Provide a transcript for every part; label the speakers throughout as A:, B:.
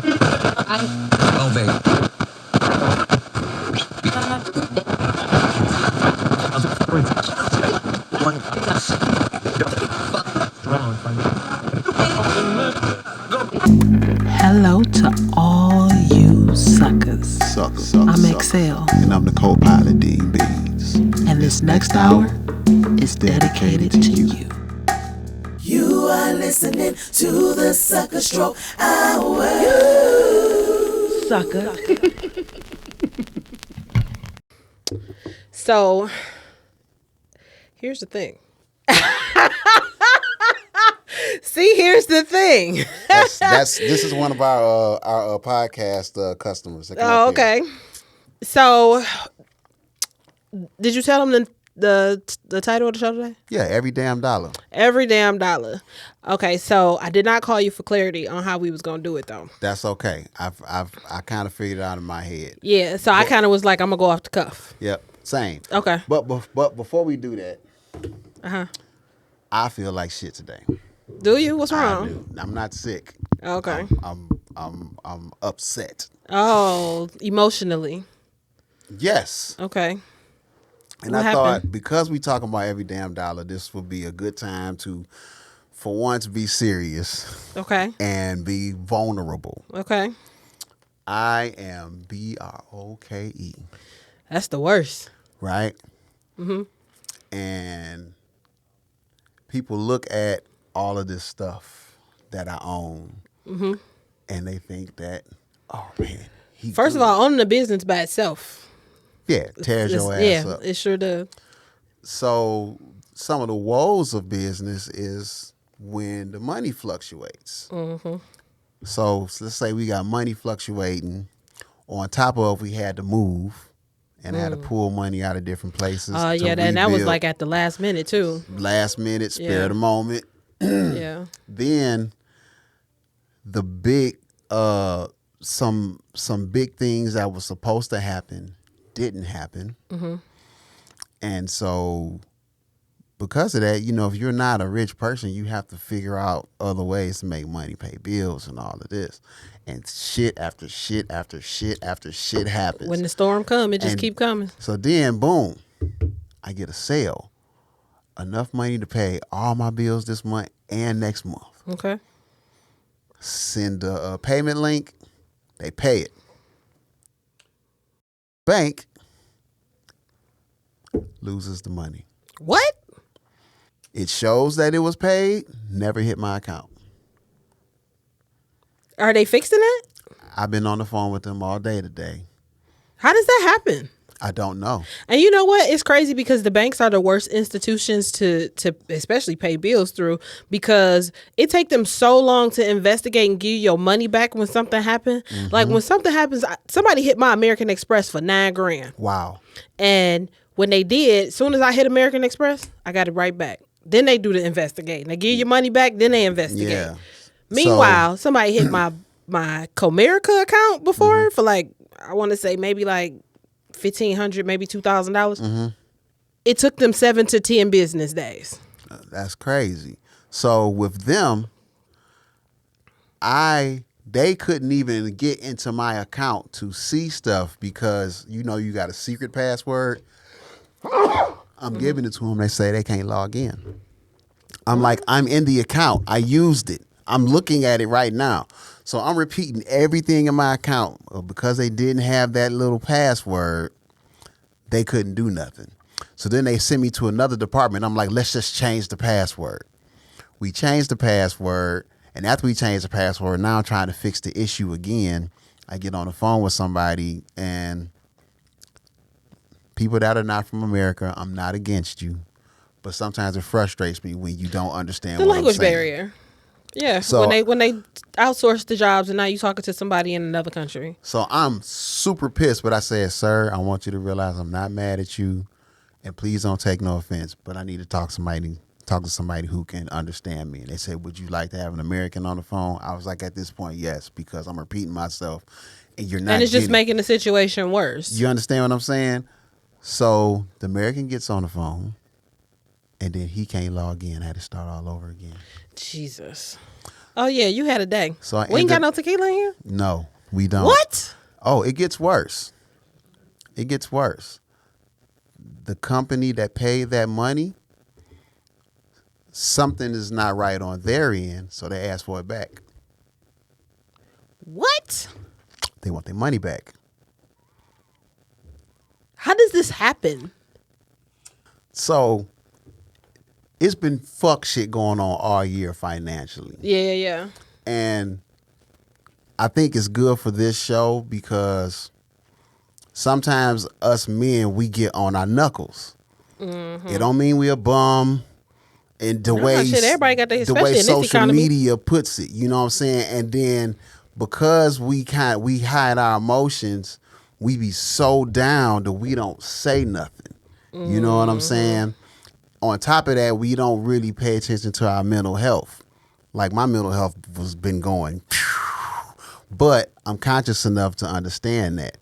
A: Oh, baby.
B: Hello to all you suckers. I'm Excel.
C: And I'm the co-pilot, Dean Beans.
B: And this next hour is dedicated to you.
D: You are listening to the Sucker Stroke Hour.
B: Sucker.
E: So, here's the thing. See, here's the thing.
C: This is one of our podcast customers. That come
E: Oh,
C: up here.
E: okay. So, did you tell them the title of the show today?
C: Yeah, every damn dollar.
E: Every damn dollar. Okay, so I did not call you for clarity on how we was gonna do it though.
C: That's okay. I kind of figured it out in my head.
E: Yeah, so I kind of was like, I'm gonna go off the cuff.
C: Yep, same.
E: Okay.
C: But before we do that,
E: Uh-huh.
C: I feel like shit today.
E: Do you? What's
C: I
E: wrong?
C: do. I'm not sick.
E: Okay.
C: I'm upset.
E: Oh, emotionally.
C: Yes.
E: Okay.
C: And
E: What
C: I
E: happened?
C: thought because we talking about every damn dollar, this would be a good time to, for once, be serious
E: Okay.
C: and be vulnerable.
E: Okay.
C: I am broke,
E: That's the worst.
C: right? Mm-hmm. And people look at all of this stuff that I own, and they think that, oh man, he
E: First of
C: good.
E: all, owning a business by itself.
C: yeah, tears your ass
E: Yeah,
C: up.
E: it sure does.
C: So some of the woes of business is when the money fluctuates.
E: Mm-hmm.
C: So let's say we got money fluctuating. On top of we had to move and had to pull money out of different places.
E: Oh,
C: to
E: yeah, and that was
C: rebuild.
E: like at the last minute too.
C: Last minute, spare
E: Yeah.
C: the moment.
E: Yeah.
C: Then the big some big things that were supposed to happen didn't happen.
E: Mm-hmm.
C: And so because of that, if you're not a rich person, you have to figure out other ways to make money, pay bills and all of this. And shit after shit after shit after shit happens.
E: When the storm come, it just
C: And
E: keep coming.
C: So then, boom, I get a sale. Enough money to pay all my bills this month and next month.
E: Okay.
C: Send a payment link. They pay it. Bank loses the money.
E: What?
C: It shows that it was paid, never hit my account.
E: Are they fixing it?
C: I've been on the phone with them all day today.
E: How does that happen?
C: I don't know.
E: And you know what? It's crazy because the banks are the worst institutions to especially pay bills through, because it take them so long to investigate and give you your money back when something happened. Like when something happens, somebody hit my American Express for $9,000.
C: Wow.
E: And when they did, as soon as I hit American Express, I got it right back. Then they do the investigating. They give you money back, then they investigate.
C: Yeah.
E: Meanwhile, somebody hit my Comerica account before for like, I want to say maybe like $1,500, maybe $2,000. It took them 7 to 10 business days.
C: That's crazy. So with them, they couldn't even get into my account to see stuff because you got a secret password. I'm giving it to them. They say they can't log in. I'm like, I'm in the account. I used it. I'm looking at it right now. So I'm repeating everything in my account. Because they didn't have that little password, they couldn't do nothing. So then they sent me to another department. I'm like, let's just change the password. We changed the password. And after we changed the password, now I'm trying to fix the issue again. I get on the phone with somebody, and people that are not from America, I'm not against you. But sometimes it frustrates me when you don't understand
E: The
C: what
E: language
C: I'm saying.
E: barrier. Yeah.
C: So-
E: when they outsource the jobs and now you talking to somebody in another country.
C: So I'm super pissed, but I said, sir, I want you to realize I'm not mad at you, and please don't take no offense, but I need to talk to somebody who can understand me. And they said, would you like to have an American on the phone? I was like, at this point, yes, because I'm repeating myself, and you're not
E: And it's just
C: getting-
E: making the situation worse.
C: You understand what I'm saying? So the American gets on the phone, and then he can't log in. I had to start all over again.
E: Jesus. Oh yeah, you had a day.
C: So I
E: we ain't got
C: ended-
E: no tequila in here.
C: No, we don't.
E: What?
C: Oh, it gets worse. It gets worse. The company that paid that money, something is not right on their end, so they ask for it back.
E: What?
C: They want their money back.
E: How does this happen?
C: So it's been fuck shit going on all year financially.
E: Yeah.
C: And I think it's good for this show because sometimes us men, we get on our knuckles. It don't mean we a bum. And the way
E: shit, everybody got their-
C: the way
E: especially in this
C: social
E: economy.
C: media puts it, you know what I'm saying? And then because we hide our emotions, we be so down that we don't say nothing. You know what I'm saying? On top of that, we don't really pay attention to our mental health. Like my mental health was been going, but I'm conscious enough to understand that.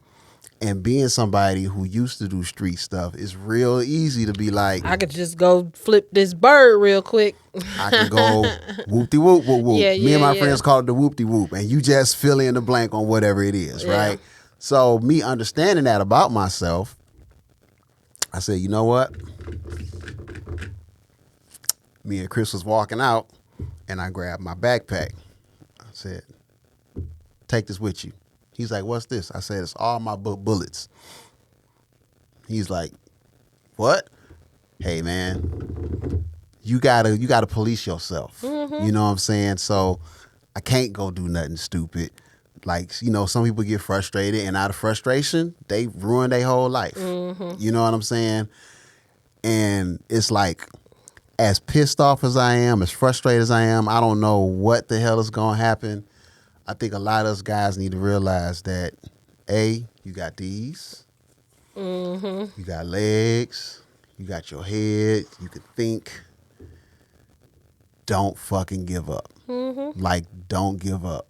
C: And being somebody who used to do street stuff, it's real easy to be like,
E: I could just go flip this bird real quick.
C: I can go whoop de whoop whoop whoop.
E: Yeah,
C: Me and my
E: yeah.
C: friends call it the whoop de whoop, and you just fill in the blank on whatever it is,
E: Yeah.
C: right? So me understanding that about myself, I said, you know what? Me and Chris was walking out, and I grabbed my backpack. I said, take this with you. He's like, what's this? I said, it's all my bullets. He's like, what? Hey, man, you gotta police yourself. You know what I'm saying? So I can't go do nothing stupid. Like, you know, some people get frustrated, and out of frustration, they ruin their whole life. You know what I'm saying? And it's like, as pissed off as I am, as frustrated as I am, I don't know what the hell is going to happen. I think a lot of us guys need to realize that, A, you got these, you got legs, you got your head, you can think. Don't fucking give up. Like, don't give up.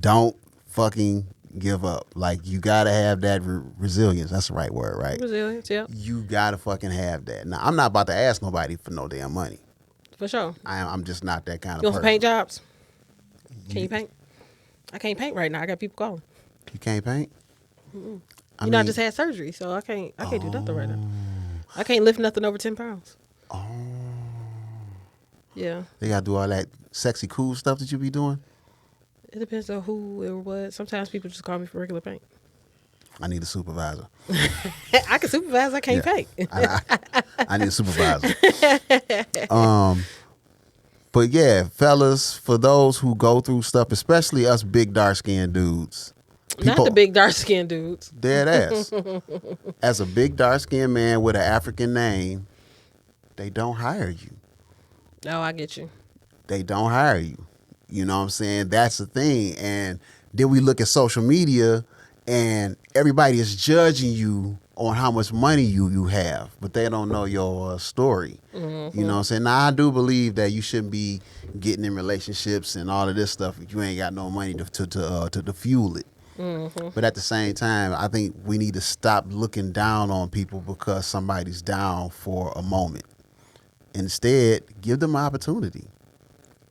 C: Don't fucking give up. Like, you got to have that resilience. That's the right word, right?
E: Resilience, yeah,
C: You got to fucking have that. Now, I'm not about to ask nobody for no damn money.
E: for sure.
C: I'm just not that kind
E: You
C: of
E: want some
C: person.
E: paint jobs? Can you paint? I can't paint right now. I got people calling.
C: You can't paint?
E: I just had surgery, so I can't do nothing right now. I can't lift nothing over 10 pounds. Oh. Yeah.
C: They got to do all that sexy, cool stuff that you be doing?
E: It depends on who or what. Sometimes people just call me for regular paint.
C: I need a supervisor.
E: I can supervise. I can't paint.
C: I need a supervisor. But yeah, fellas, for those who go through stuff, especially us big dark-skinned dudes.
E: Not the big dark-skinned dudes.
C: Dead ass. As a big dark-skinned man with an African name, they don't hire you.
E: No, I get you.
C: They don't hire you. You know what I'm saying? That's the thing. And then we look at social media and everybody is judging you on how much money you have, but they don't know your story. You know what I'm saying? Now, I do believe that you shouldn't be getting in relationships and all of this stuff if you ain't got no money to fuel it. But at the same time, I think we need to stop looking down on people because somebody's down for a moment. Instead, give them an opportunity.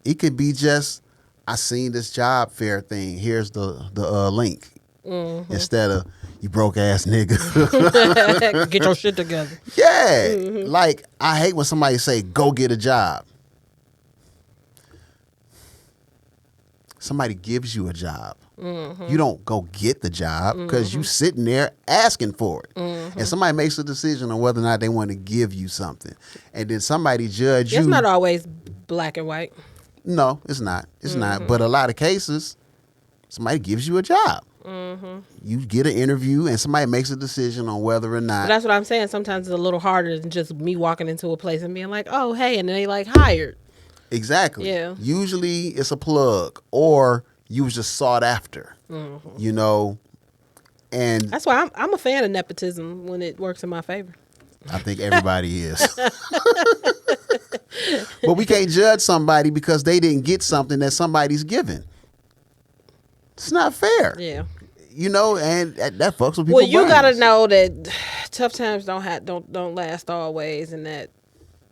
C: It could be just, I seen this job fair thing. Here's the link. Instead of, you broke ass nigga.
E: Get your shit together.
C: Yeah. Like, I hate when somebody say, go get a job. Somebody gives you a job. You don't go get the job because you sitting there asking for it. And somebody makes a decision on whether or not they want to give you something. And then somebody judge you.
E: It's not always black and white.
C: No, it's not. It's not. But a lot of cases, somebody gives you a job. You get an interview and somebody makes a decision on whether or not.
E: But that's what I'm saying. Sometimes it's a little harder than just me walking into a place and being like, oh, hey, and then they like hired.
C: Exactly.
E: Yeah.
C: Usually it's a plug or you was just sought after, you know, and
E: That's why I'm a fan of nepotism when it works in my favor.
C: I think everybody is. But we can't judge somebody because they didn't get something that somebody's given. It's not fair.
E: Yeah.
C: You know, and that fucks with people.
E: Well, you gotta know that tough times don't last always, and that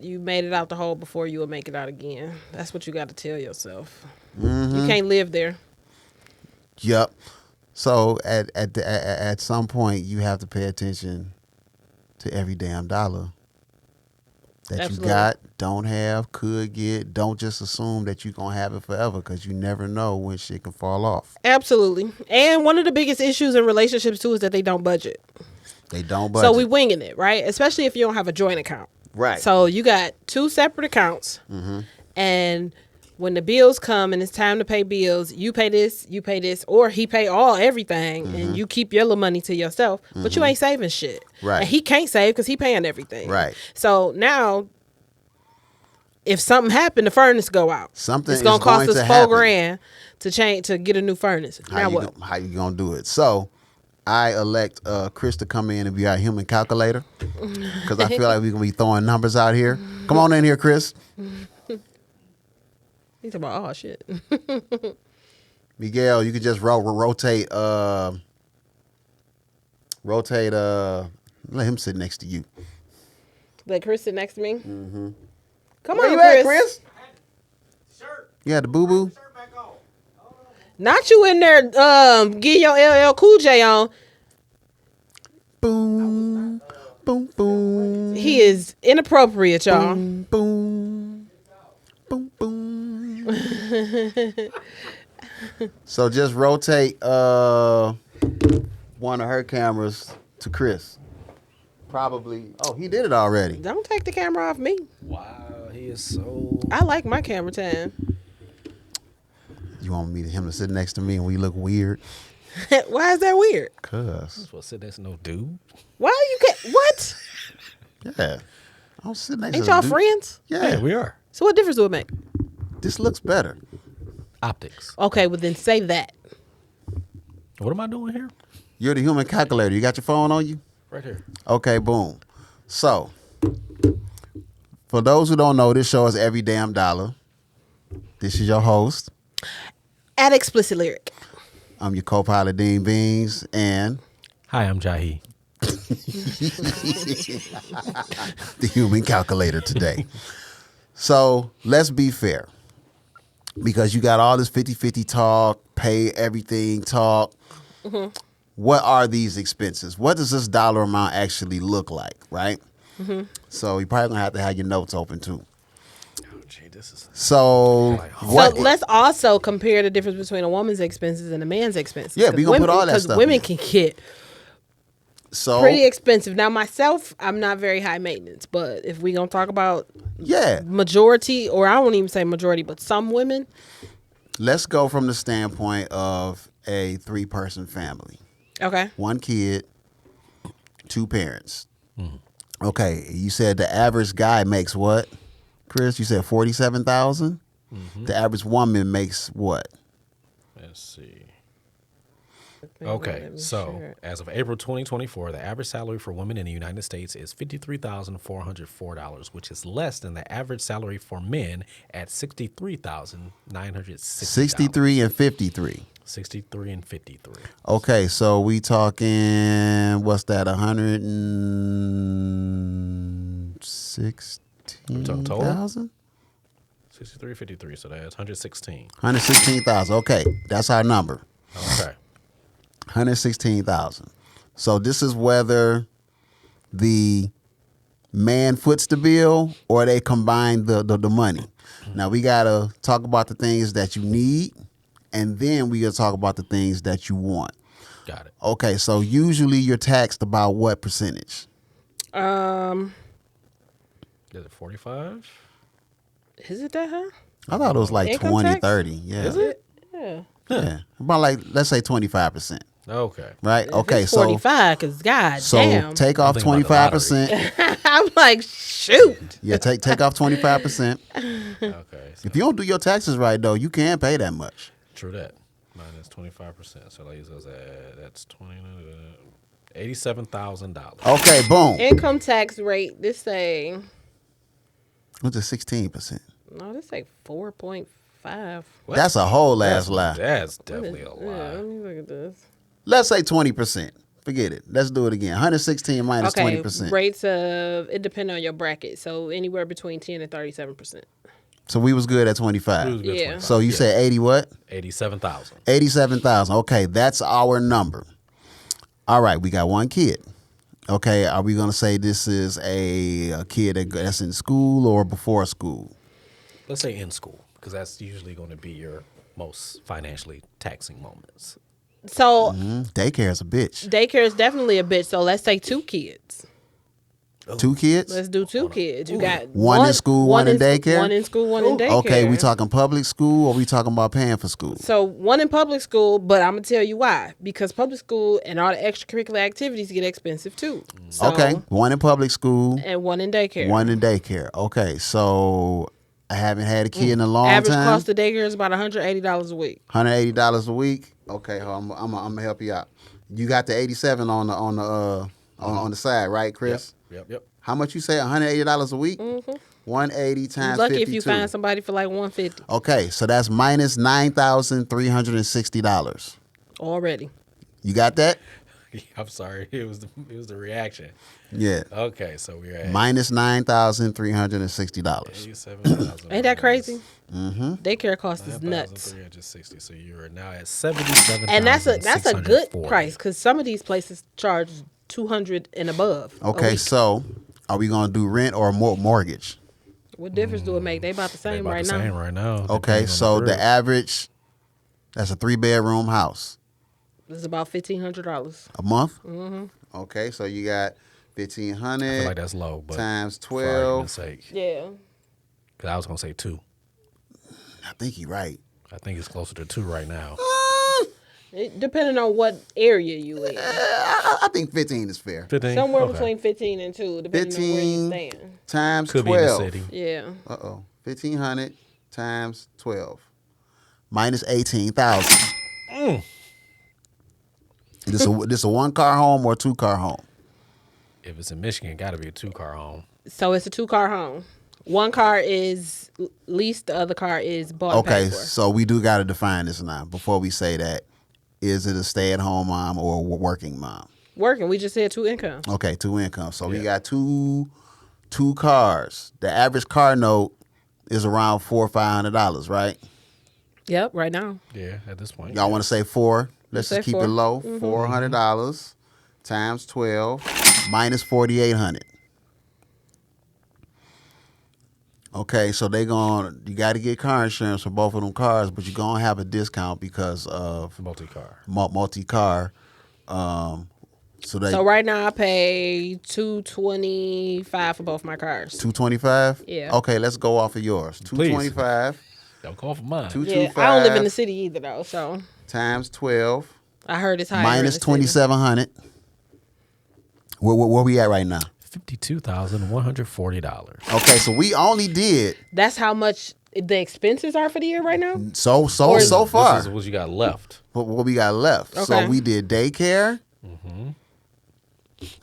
E: you made it out the hole before you will make it out again. That's what you got to tell yourself.
C: Mm-hmm.
E: You can't live there.
C: Yep. So at some point, you have to pay attention to every damn dollar that
E: Absolutely.
C: you got, don't have, could get. Don't just assume that you're going to have it forever because you never know when shit can fall off.
E: Absolutely. And one of the biggest issues in relationships, too, is that they don't budget.
C: They don't budget.
E: So we winging it, right? Especially if you don't have a joint account.
C: Right.
E: So you got 2 separate accounts. And when the bills come and it's time to pay bills, you pay this, or he pay everything, and you keep your little money to yourself, but you ain't saving shit.
C: Right.
E: And he can't save because he paying everything.
C: Right.
E: So now, if something happened, the furnace go out.
C: Something
E: it's gonna
C: is
E: cost
C: going
E: us
C: to
E: $4,000 to get a new furnace. Now what?
C: How you going to do it? So I elect Chris to come in and be our human calculator because I feel like we're going to be throwing numbers out here. Come on in here, Chris.
E: He's about shit.
C: Miguel, you could just rotate. Let him sit next to you.
E: Let Chris sit next to me. Come
C: Where
E: on,
C: you
E: Chris.
C: at, Chris? You had the boo boo.
E: Not you in there. Get your LL Cool J on.
C: Boom, boom, boom.
E: He is inappropriate, y'all.
C: Boom, boom, boom, boom. So just rotate one of her cameras to Chris. Probably. Oh, he did it already.
E: Don't take the camera off me.
A: Wow, he is so.
E: I like my camera time.
C: You want him to sit next to me and we look weird?
E: Why is that weird?
C: Cause
A: Supposed to sit next to no dude.
E: Why you can't? What?
C: yeah, I don't sit next
E: Ain't
C: to
E: y'all
C: the dude.
E: friends?
C: Yeah,
A: Yeah, we are.
E: So what difference do it make?
C: this looks better.
A: Optics.
E: Okay, well then say that.
A: What am I doing here?
C: You're the human calculator. You got your phone on you?
A: Right here.
C: Okay, boom. So, for those who don't know, this show is Every Damn Dollar. This is your host.
E: Add explicit lyric.
C: I'm your co-pilot, Dean Beans, and
A: Hi, I'm Jahi.
C: the human calculator today. So, let's be fair. Because you got all this 50-50 talk, pay everything talk. What are these expenses? What does this dollar amount actually look like, right? So, you're probably going to have your notes open, too.
A: Oh, gee, this is.
C: So,
E: So let's also compare the difference between a woman's expenses and a man's expenses.
C: Yeah, we gonna put all that stuff
E: Because women
C: in.
E: can get
C: so
E: pretty expensive. Now, myself, I'm not very high maintenance, but if we gonna talk about
C: yeah,
E: majority, or I won't even say majority, but some women,
C: let's go from the standpoint of a 3-person family.
E: okay,
C: 1 kid, 2 parents. Okay, you said the average guy makes what, Chris? You said 47,000. The average woman makes what?
A: Let's see. Okay, so as of April 2024, the average salary for women in the United States is $53,404, which is less than the average salary for men at $63,960.
C: 63 and 53.
A: 63 and 53.
C: Okay, so we talking, what's that, 116,000?
A: 63, 53, so that's 116.
C: 116,000. Okay, that's our number.
A: Okay.
C: 116,000. So this is whether the man foots the bill or they combine the money. Now we gotta talk about the things that you need, and then we gotta talk about the things that you want.
A: Got it.
C: Okay, so usually you're taxed about what percentage?
A: Is it 45?
E: is it that high?
C: I thought it was like
E: Income
C: 20,
E: tax?
C: 30. Yeah.
E: Is it? Yeah.
C: Yeah. About like, let's say 25%.
A: Okay.
C: Right?
E: If
C: Okay,
E: it's
C: so
E: 45, because God
C: so
E: damn.
C: take off
A: I'm thinking about the
C: 25%.
E: I'm like, shoot.
C: Yeah, take off 25%.
A: Okay. So
C: If you don't do your taxes right, though, you can't pay that much.
A: true that. Minus 25%. So that's 20, $87,000.
C: Okay, boom.
E: Income tax rate, this say,
C: What's it, 16%?
E: no, this say 4.5.
A: What?
C: That's a whole ass lie.
A: That's definitely a
E: Yeah,
A: lie.
E: let me look at this.
C: Let's say 20%. Forget it. Let's do it again. 116 minus
E: Okay,
C: 20%.
E: rates of it depends on your bracket. So anywhere between 10 and 37%.
C: So we was good at 25.
E: Yeah.
C: So you said 80 what?
A: 87,000.
C: 87,000. Okay, that's our number. All right, we got one kid. Okay, are we gonna say this is a kid that's in school or before school?
A: Let's say in school, because that's usually going to be your most financially taxing moments.
E: So
C: Daycare is a bitch.
E: daycare is definitely a bitch. So let's say 2 kids.
C: 2 kids?
E: Let's do 2 kids. You got
C: One in school, one in daycare?
E: One in school, one in daycare.
C: Okay, we talking public school or we talking about paying for school?
E: So one in public school, but I'm gonna tell you why. Because public school and all the extracurricular activities get expensive too. So,
C: Okay, one in public school,
E: and one in daycare.
C: one in daycare. Okay, so I haven't had a kid in a long
E: Average
C: time.
E: cost of daycare is about $180 a week.
C: $180 a week. Okay, I'm gonna help you out. You got the 87 on the side, right, Chris?
A: Yep.
C: How much you say? $180 a week? 180 times
E: Lucky
C: 52.
E: if you find somebody for like $150
C: Okay, so that's minus $9,360.
E: already.
C: You got that?
A: I'm sorry. It was the reaction.
C: Yeah.
A: Okay, so we're at
C: Minus $9,360.
A: 87,000.
E: Ain't that crazy? Mm-hmm. Daycare cost is nuts.
A: 360. So you are now at 77,640.
E: And that's a good price because some of these places charge $200 and above. a
C: Okay,
E: week.
C: so are we gonna do rent or mortgage?
E: What difference do it make? They about the
A: They
E: same
A: about
E: right
A: the
E: now.
A: same right now.
C: Okay,
A: depending on
C: so the
A: group.
C: average, that's a 3-bedroom house.
E: It's about $1,500.
C: A month? Mm-hmm. Okay, so you got
A: I feel
C: 1,500
A: like that's low, but
C: times
A: for argument's
C: 12.
A: sake,
E: Yeah.
A: because I was gonna say 2.
C: I think you're right.
A: I think it's closer to 2 right now.
E: Depending on what area you in.
C: I think 15 is fair.
A: 15.
E: Somewhere
A: Okay.
E: between 15 and 2, depending on where you
C: 15
E: stand.
C: times
A: Could
C: 12.
A: be in the city.
E: Yeah.
C: 1,500 times 12. Minus 18,000. This a 1-car home or a 2-car home?
A: If it's in Michigan, got to be a 2-car home.
E: So it's a 2-car home. One car is leased, the other car is bought and
C: Okay,
E: paid for.
C: so we do got to define this now. Before we say that, is it a stay-at-home mom or a working mom?
E: Working, we just said 2 incomes.
C: Okay, 2 incomes. So we got two cars. The average car note is around $400 or $500, right?
E: Yep, right now.
A: Yeah, at this point.
C: Y'all want to say 4? Let's
E: say
C: just keep
E: 4.
C: it low. $400 times 12 minus 4,800. Okay, so you got to get car insurance for both of them cars, but you're gonna have a discount because of
A: Multi-car.
C: multi-car. So
E: right now I pay $225 for both my cars.
C: $225.
E: Yeah.
C: Okay, let's go off of yours.
A: Please.
C: $225.
A: Don't call for mine.
E: Yeah, I don't live in the city either though, so
C: times 12
E: I heard it's higher.
C: minus
E: in the city.
C: 2,700. Where we at right now?
A: $52,140.
C: Okay, so we only did
E: That's how much the expenses are for the year right now?
C: so
E: Or-
C: far.
A: This is what you got left.
C: What we got left? So
E: Okay.
C: we did daycare,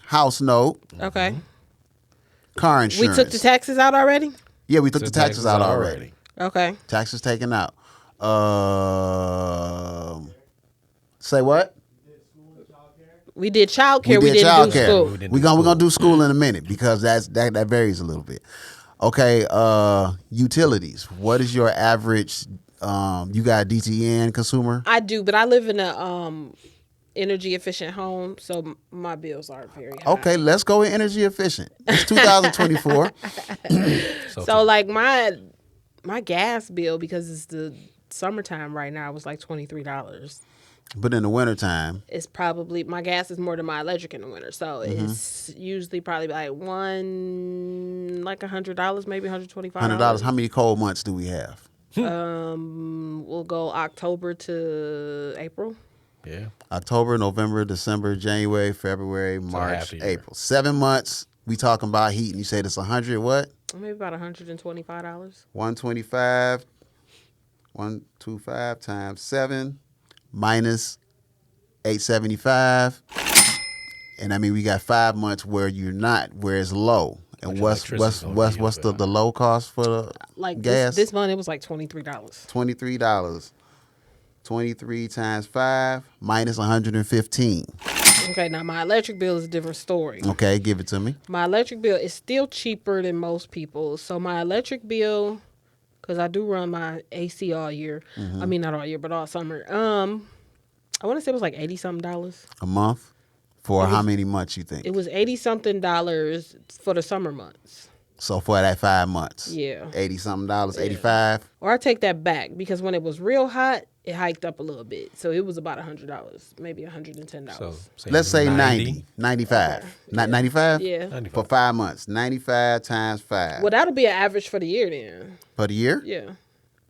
C: house note,
E: Okay.
C: car
E: We
C: insurance.
E: took the taxes out already?
C: Yeah, we took the taxes out already.
E: Okay.
C: Taxes taken out. Say what?
E: We did childcare. We didn't do
C: childcare.
E: school.
A: We didn't
C: We're
A: do
C: gonna
A: school.
C: do school in a minute because that varies a little bit. Okay, utilities. What is your average? You got a DTN consumer?
E: I do, but I live in a energy efficient home, so my bills aren't very high.
C: Okay, let's go with energy efficient. It's 2024.
E: So like my gas bill, because it's the summertime right now, was like $23.
C: But in the wintertime,
E: It's probably my gas is more than my electric in the winter, so it's usually probably like $100, maybe $125.
C: $100. How many cold months do we have?
E: We'll go October to April.
A: Yeah.
C: October, November, December, January, February, March,
A: half a year.
C: April. 7 months. We talking about heat, and you said it's 100 what?
E: Maybe about $125.
C: 125. 125 times 7 minus 875. And I mean we got 5 months where it's low. And
A: Which
C: what's
A: electricity's gonna be up
C: the
A: there.
C: low cost for the
E: Like
C: gas?
E: this month, it was like $23.
C: $23. 23 times 5 minus 115.
E: Okay, now my electric bill is a different story.
C: Okay, give it to me.
E: My electric bill is still cheaper than most people's. So my electric bill, because I do run my AC all year. I mean, not all year, but all summer. I want to say it was like $80-something.
C: A month? For how many months you think?
E: It was $80-something for the summer months.
C: So for that 5 months?
E: Yeah.
C: $80-something, 85?
E: Or I take that back because when it was real hot, it hiked up a little bit. So it was about $100, maybe $110.
A: So
C: Let's say 90, 95. Not 95?
E: Yeah.
A: 95.
C: For 5 months. 95 times 5.
E: Well, that'll be an average for the year then.
C: For the year?
E: Yeah.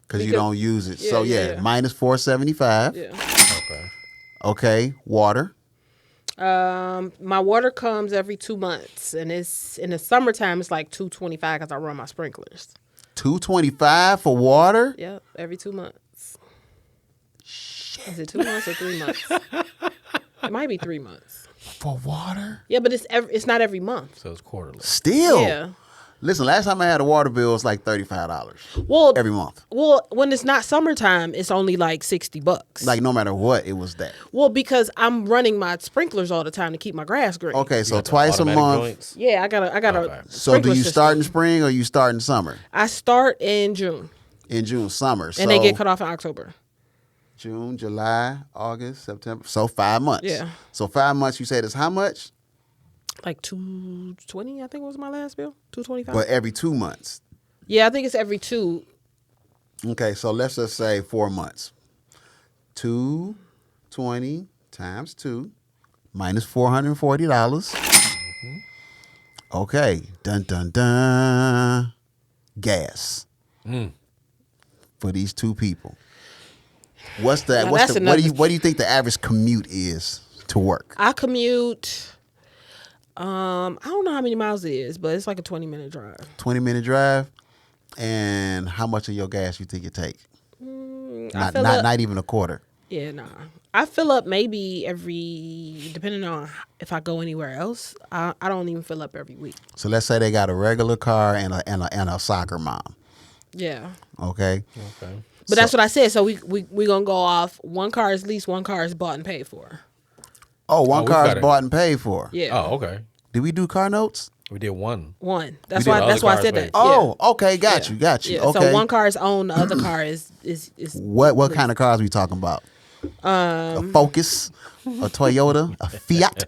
C: Because you
E: Because-
C: don't use it.
E: Yeah,
C: So
E: yeah.
C: minus 475.
E: Yeah.
A: Okay.
C: Okay, water.
E: My water comes every 2 months, and it's in the summertime. It's like $225 because I run my sprinklers.
C: $225 for water?
E: Yep, every 2 months. Is it 2 months or 3 months? It might be 3 months.
C: For water?
E: Yeah, but it's not every month.
A: So it's quarterly.
C: Still?
E: Yeah.
C: Listen, last time I had a water bill, it was like $35
E: Well,
C: every month.
E: Well, when it's not summertime, it's only like $60.
C: Like no matter what, it was that.
E: Well, because I'm running my sprinklers all the time to keep my grass green.
C: Okay, so
A: Got the
C: twice a
A: automatic
C: month.
A: joints?
E: Yeah, I got
A: Okay.
E: a.
C: So do
E: sprinkler
C: you start in
E: system.
C: spring or you start in summer?
E: I start in June,
C: In June, summer.
E: and they get cut off in October.
C: June, July, August, September. So 5 months.
E: Yeah.
C: So 5 months, you said is how much?
E: Like $220, I think was my last bill. $225.
C: But every 2 months.
E: Yeah, I think it's every 2.
C: Okay, so let's just say 4 months. 220 times 2 minus $440. Okay, dun dun dun. Gas for these 2 people. What's that?
E: Now,
C: What's
E: that's
C: the?
E: another-
C: What do you think the average commute is to work?
E: I commute. I don't know how many miles it is, but it's like a 20-minute drive.
C: 20-minute drive. And how much of your gas you think it take? Not even a quarter.
E: Yeah, nah. I fill up maybe depending on if I go anywhere else. I don't even fill up every week.
C: So let's say they got a regular car and a soccer mom.
E: Yeah.
C: Okay.
A: Okay.
E: But that's what I said. So we gonna go off. One car is leased, one car is bought and paid for.
C: Oh, one
A: we
C: car
A: got
C: is
A: it.
C: bought and paid for.
E: Yeah.
A: Oh, okay.
C: Did we do car notes?
A: We did one.
E: One. That's
A: did
E: why.
A: the
E: That's
A: other
E: why I
A: cars
E: said
A: paid
E: that.
A: for.
C: Oh,
E: Yeah.
C: okay. Got you.
E: Yeah.
C: Okay.
E: So one car is owned, the other car is
C: What kind of cars we talking about? A Focus, a Toyota, a Fiat.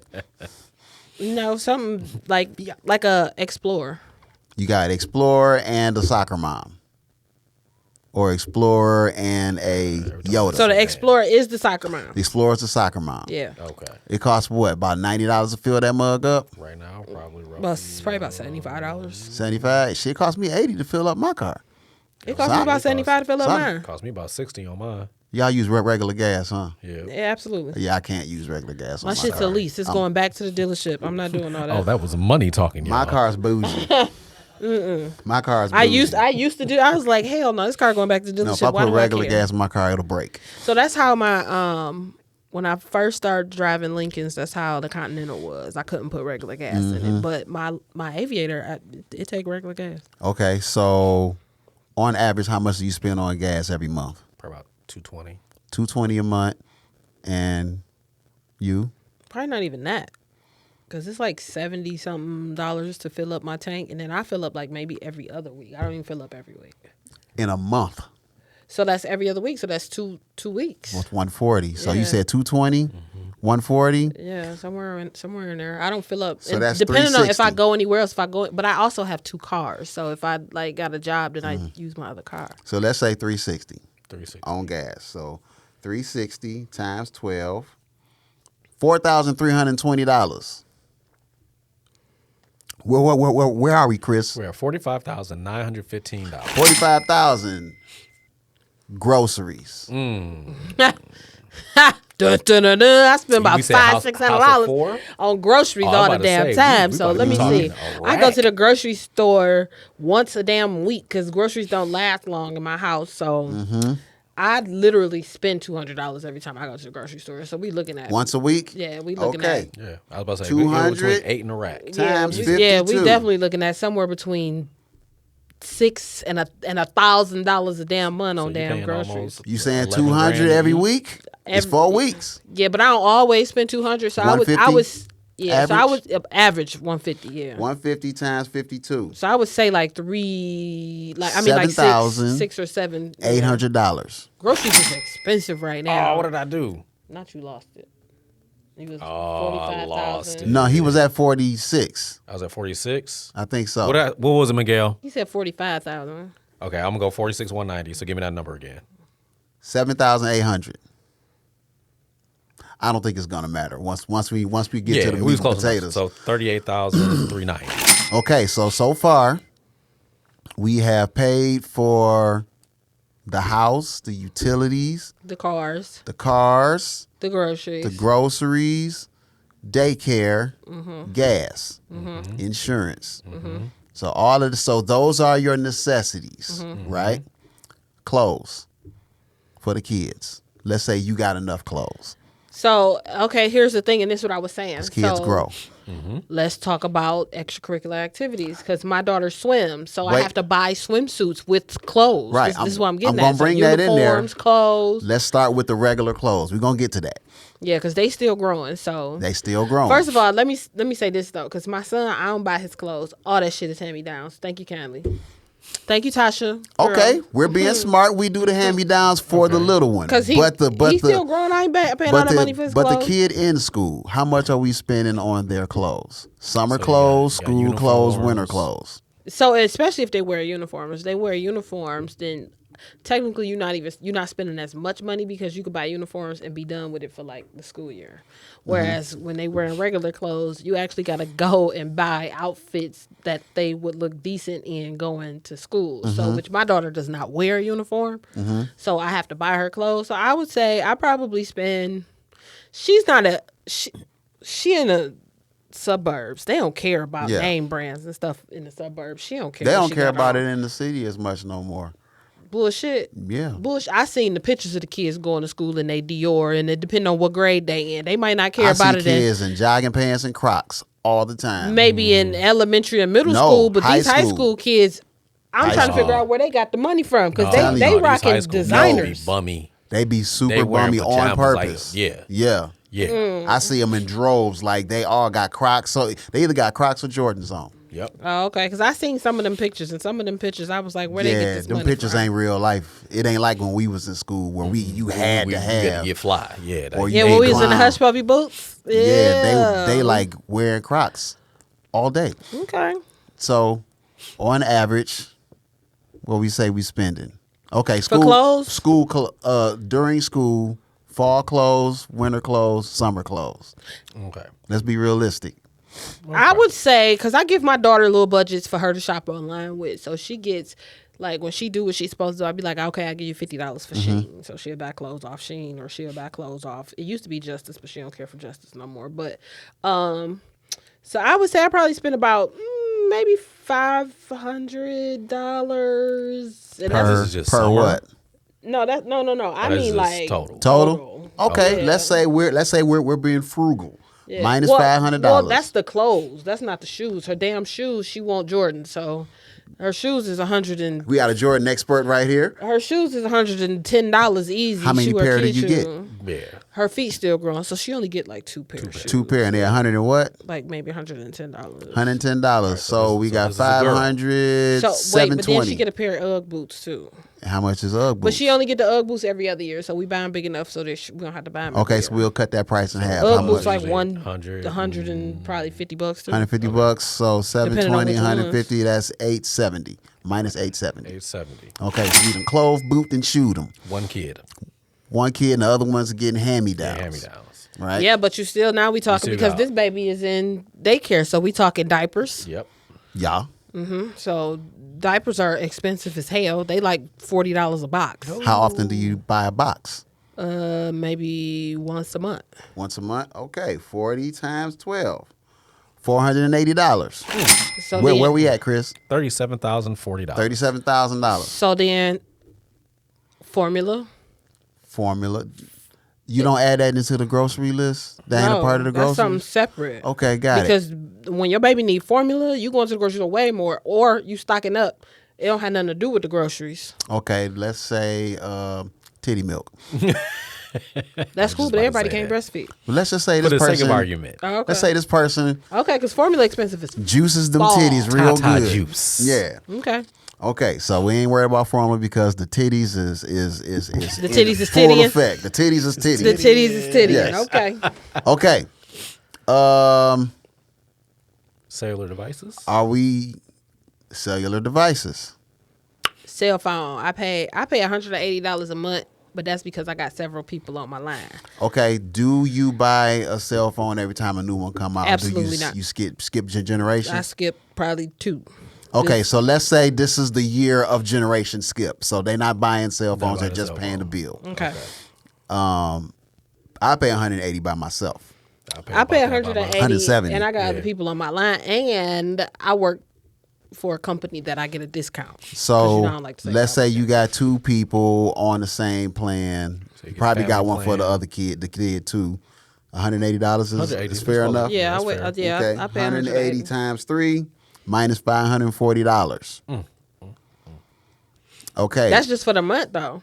E: something like a Explorer.
C: You got Explorer and a soccer mom, or Explorer and a Yoda.
E: So the Explorer is the soccer mom.
C: The Explorer's a soccer mom.
E: Yeah.
A: Okay.
C: It costs what? About $90 to fill that mug up.
A: Right now, probably roughly.
E: Well, it's probably about $75.
C: 75. Shit cost me 80 to fill up my car.
E: It cost me about $75 to fill up
C: Sorry.
E: mine.
A: Cost me about 60 on mine.
C: Y'all use regular gas, huh?
A: Yeah.
E: Yeah, absolutely.
C: Yeah, I can't use regular gas.
E: My
C: on
E: shit's
C: car.
E: a lease. It's going back to the dealership. I'm not doing all that.
A: Oh, that was money talking, y'all.
C: My car's bougie. My car's bougie.
E: I used to do. I was like, hell no, this car going back to the
C: No,
E: dealership.
C: if I
E: Why
C: put
E: do
C: regular
E: I care?
C: gas in my car, it'll break.
E: So that's how my when I first started driving Lincolns, that's how the Continental was. I couldn't put regular gas in it, but my Aviator, it take regular gas.
C: Okay, so on average, how much do you spend on gas every month?
A: Probably about 220.
C: $220 a month, and you?
E: Probably not even that, because it's like $70-something to fill up my tank, and then I fill up like maybe every other week. I don't even fill up every week.
C: In a month,
E: So that's every other week. So that's two weeks.
C: with 140. So you
E: Yeah.
C: said 220, 140.
E: Yeah, somewhere in there. I don't fill up.
C: So
E: And
C: that's
E: depending on if I
C: 360.
E: go anywhere else. But I also have 2 cars. So if I like got a job, then I use my other car.
C: So let's say 360
A: 360.
C: on gas. So 360 times 12, $4,320. Where are we, Chris?
A: We're at $45,915.
C: 45,000 groceries.
E: Dun, dun, dun, dun. I spend about
A: We said
E: $500, $600
A: four?
E: on grogroceries
A: Oh, I'm
E: all the
A: about to
E: damn
A: say,
E: time.
A: we
E: So
A: about to
E: let
A: be
E: me
A: talking
E: see.
A: a
E: I go
A: rack.
E: to the grocery store once a damn week because groceries don't last long in my house. So I literally spend $200 every time I go to the grocery store. So we looking at
C: Once a week?
E: Yeah, we looking
C: Okay.
E: at
A: Yeah, I was about to say
C: 200
A: between 8 and a rack.
C: times
E: we
C: 52.
E: definitely looking at somewhere between $600 and $1,000 a damn month on
A: you
E: damn
A: paying
E: groceries.
A: almost
C: You saying
A: 11
C: 200
A: grand a
C: every
A: week?
C: week? It's 4 weeks.
E: Yeah, but I don't always spend 200. So I
C: 150
E: was yeah. So I was
C: average?
E: average 150. Yeah.
C: 150 times 52.
E: So I would say like like
C: $7,000,
E: 6 or 7. yeah.
C: $800.
E: Groceries is expensive right now.
A: Oh, what did I do?
E: Not you lost it. He was
A: I lost
E: 45,000.
C: No, he was at 46.
A: I was at 46.
C: I think so.
A: What was it, Miguel?
E: He said 45,000.
A: Okay, I'm gonna go 46 190. So give me that number again.
C: 7,800. I don't think it's gonna matter once we get to the
A: we
C: meat
A: was
C: and
A: close enough.
C: potatoes.
A: So 38,390.
C: Okay, so far we have paid for the house, the utilities,
E: The cars,
C: the cars,
E: the groceries.
C: the groceries, daycare, gas, insurance. So those are your necessities, right? Clothes for the kids. Let's say you got enough clothes.
E: So, okay, here's the thing, and this is what I was saying.
C: As kids
E: So,
C: grow.
E: Let's talk about extracurricular activities because my daughter swims, so I
C: Wait.
E: have to buy swimsuits with clothes.
C: Right.
E: This is what I'm getting
C: I'm
E: at.
C: gonna bring that in there.
E: Uniforms, clothes.
C: Let's start with the regular clothes. We're gonna get to that.
E: Yeah, because they still growing. So
C: They still growing.
E: first of all, let me say this though, because my son, I don't buy his clothes. All that shit is hand me downs. Thank you kindly. Thank you, Tasha.
C: Okay, we're being smart. We do the hand-me-downs for the little one.
E: Because he's still growing. I ain't paying all that money for his
C: but
E: clothes.
C: the kid in school, how much are we spending on their clothes? Summer
A: So you
C: clothes,
A: got
C: school clothes, winter
A: uniforms.
C: clothes.
E: So especially if they wear uniforms, then technically you're not spending as much money because you could buy uniforms and be done with it for like the school year. Whereas when they wearing regular clothes, you actually got to go and buy outfits that they would look decent in going to school. So which my daughter does not wear a uniform, so I have to buy her clothes. So I would say I probably spend. She's not a she in the suburbs. They don't care about
C: Yeah.
E: name brands and stuff in the suburbs. She don't care.
C: They
E: what
C: don't
E: she
C: care
E: got
C: about
E: on.
C: it in the city as much no more.
E: Bullshit.
C: Yeah.
E: Bullshit. I seen the pictures of the kids going to school in they Dior, and it depend on what grade they in. They might not care
C: I
E: about
C: see
E: it
C: kids in jogging pants and Crocs all the time.
E: maybe in elementary and middle
C: No,
E: school, but
C: high
E: these high
C: school.
E: school kids, I'm
C: High
E: trying to figure
C: school.
E: out where they got the money from because
C: telling
E: they
C: you,
A: these high
E: rocking
A: school
E: designers.
A: be bummy.
C: They be super
A: They wearing
C: bummy on
A: pajamas like-
C: purpose.
A: yeah.
C: Yeah.
A: Yeah.
E: Mm.
C: I see them in droves. Like they all got Crocs. So they either got Crocs or Jordans on.
A: Yep.
E: Oh, okay. Because I seen some of them pictures, and some of them pictures, I was like, where they get
C: Yeah,
E: this
C: them
E: money
C: pictures
E: from?
C: ain't real life. It ain't like when we was in school where you had
A: we
C: to
A: gotta
C: have.
A: get fly. Yeah.
C: Or
A: that-
E: Yeah,
C: they
E: when we was in the
C: clown.
E: hush puppy boots.
C: Yeah, they like wearing Crocs all day.
E: Okay.
C: So on average, what we say we spending. Okay, school
E: clothes?
C: During school, fall clothes, winter clothes, summer clothes.
A: Okay.
C: Let's be realistic.
E: I would say because I give my daughter little budgets for her to shop online with, so she gets like when she do what she's supposed to do. I'd be like, okay, I give you $50 for Shein, so she'll buy clothes off Shein or she'll buy clothes off. It used to be Justice, but she don't care for Justice no more. But so I would say I probably spend about maybe $500. And
C: Per,
A: This is just
C: per
A: summer?
C: what?
E: no. I
A: That is
E: mean
A: just
E: like
A: total.
C: Total? Okay,
E: Yeah.
C: let's say we're being frugal.
E: Yeah.
C: Minus
E: Well,
C: $500.
E: Well, that's the clothes. That's not the shoes. Her damn shoes. She want Jordan, so her shoes is
C: We got a Jordan expert right here.
E: Her shoes is $110 easy.
C: How many
E: She wear
C: pair did you
E: kid
C: get?
E: shoe.
A: Yeah.
E: Her feet still growing, so she only get like two pairs of shoes.
C: Two pair, and they're 100 and what?
E: Like maybe $110.
C: $110. So we got
A: this is a girl.
C: 500,
E: So wait, but then
C: 720.
E: she get a pair of UGG boots too.
C: How much is UGG boots?
E: But she only get the UGG boots every other year, so we buy them big enough so that we don't have to buy them.
C: Okay,
E: every
C: so
E: year.
C: we'll cut that price in half. How
E: UGG
C: much?
E: boots like
A: Usually
E: 100 and probably $50 too.
C: 150 bucks. So
E: Depending on
C: 720,
E: which ones.
C: 150. That's 870. Minus 870.
A: 870.
C: Okay, so we done clothes, boot, and shoot them.
A: One kid.
C: One kid and the other ones are getting hand-me-downs.
A: Yeah, hand-me-downs.
C: Right?
E: Yeah, but you still now we talking
A: still
E: because
A: got-
E: this baby is in daycare, so we talking diapers.
A: Yep.
C: Yeah.
E: So diapers are expensive as hell. They like $40 a box.
C: How often do you buy a box?
E: Maybe once a month.
C: Once a month? Okay, 40 times 12. $480.
E: So
C: Where
E: then,
C: we at, Chris?
A: $37,040.
C: $37,000.
E: So then, formula.
C: Formula. You don't add that into the grocery list? That ain't a part of the
E: that's something
C: grocery?
E: separate.
C: Okay, got it.
E: Because when your baby need formula, you going to the grocery store way more, or you stocking up It don't have nothing to do with the groceries.
C: Okay, let's say titty milk.
E: That's cool,
A: just
E: but
A: about to
E: everybody
A: say
E: can't
A: that.
E: breastfeed.
C: But let's just say
A: For
C: this
A: the sake
C: person.
A: of argument.
E: Oh, okay.
C: Let's say this person
E: Okay, because formula expensive as
C: juices them
E: Ball.
C: titties real
A: Tata
C: good.
A: juice.
C: Yeah.
E: Okay.
C: Okay, so we ain't worried about formula because the titties is
E: The titties is
C: full
E: tittying?
C: effect. The titties is titty.
E: The titties is titty.
C: Yes.
E: Okay.
C: Okay.
A: Cellular devices.
C: Are we cellular devices?
E: Cell phone. I pay $180 a month, but that's because I got several people on my line.
C: Okay. Do you buy a cell phone every time a new one come out?
E: Absolutely
C: do you,
E: not.
C: You skip your generation?
E: I skip probably 2.
C: Okay, so let's say this is the year of generation skip. So they're not buying cell phones; they're
A: buying
C: just
A: cell
C: paying the
A: phone.
C: bill.
E: Okay.
C: I pay 180 by myself.
E: I pay
A: about that by
E: 180,
C: 170.
E: and I got other
A: Yeah.
E: people on my line, and I work for a company that I get a discount. 'Cause
C: So
E: you know I don't like to say
C: let's
E: that.
C: say you got 2 people on the same plan.
A: So you
C: You
A: get
C: probably got
A: family
C: one for the
A: plan.
C: other kid, the kid too. $180
A: $180
C: is
A: is
C: fair
A: close.
C: enough.
E: Yeah,
A: That's
E: I wait.
A: fair.
E: Yeah,
C: Okay,
E: I pay
C: 180 times 3 minus $540. Okay.
E: That's just for the month, though.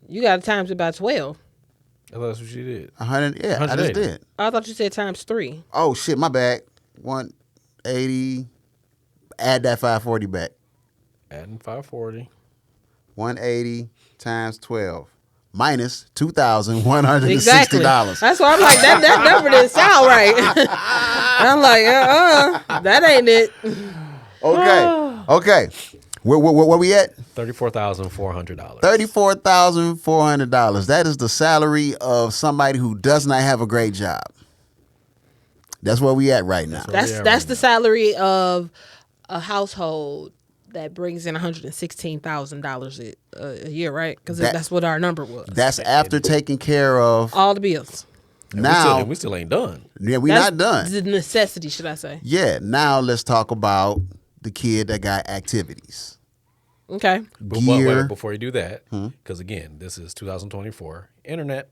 E: You got to times it by 12.
A: I thought that's what you did.
C: 100. Yeah, I just
A: 180.
C: did.
E: I thought you said times 3.
C: Oh shit, my bad. 180. Add that 540 back.
A: Adding 540.
C: 180 times 12 minus $2,160.
E: Exactly. That's why I'm like, that number didn't sound right. I'm like, that ain't it.
C: Okay. Where we at?
A: $34,400.
C: $34,400. That is the salary of somebody who does not have a great job. That's where we at right now.
E: That's the salary of a household that brings in $116,000 a year, right? Because that's what our number was.
C: That's after taking care of
E: All the bills.
C: now.
A: We still ain't done.
C: Yeah, we
E: That's
C: not done.
E: The necessity, should I say?
C: Yeah, now let's talk about the kid that got activities.
E: Okay.
A: But
C: Gear.
A: wait, before you do that, because again, this is 2024. Internet.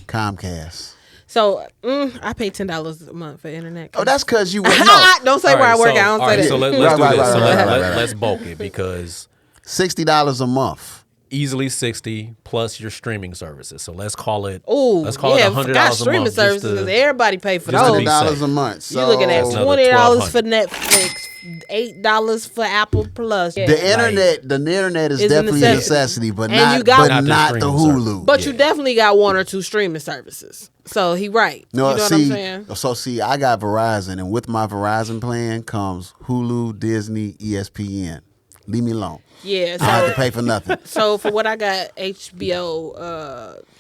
C: Comcast.
E: So I pay $10 a month for internet.
C: Oh, that's because you went no.
E: Don't say
A: All
E: where
A: right,
E: I work
A: so-
E: out. Don't
A: all
E: say
A: right,
E: that.
A: So let's
C: Right,
A: do
C: right,
A: this.
C: right,
A: So
C: right,
A: let's bulk it because
C: $60 a month.
A: easily 60 plus your streaming services. So let's call it.
E: Oh,
A: let's call
E: yeah,
A: it $100
E: forgot
A: a
E: streaming
A: month.
E: services because everybody pay for
A: just to
E: those.
A: be
C: $100
A: safe.
C: a month. So
E: You're looking at
A: That's another
E: $20 for
A: $1,200.
E: Netflix, $8 for Apple Plus. Yeah.
C: the internet is
E: It's a
C: definitely a
E: necessity.
C: necessity, but
E: And
C: not
E: you got-
C: but
A: Not the
C: not the
A: streaming service.
C: Hulu.
E: But you definitely got 1 or 2 streaming services. So he right.
C: No,
E: you know
C: see,
E: what I'm saying?
C: so see, I got Verizon, and with my Verizon plan comes Hulu, Disney, ESPN. Leave me alone.
E: Yeah.
C: I don't have to
E: So,
C: pay for nothing.
E: so for what I got, HBO,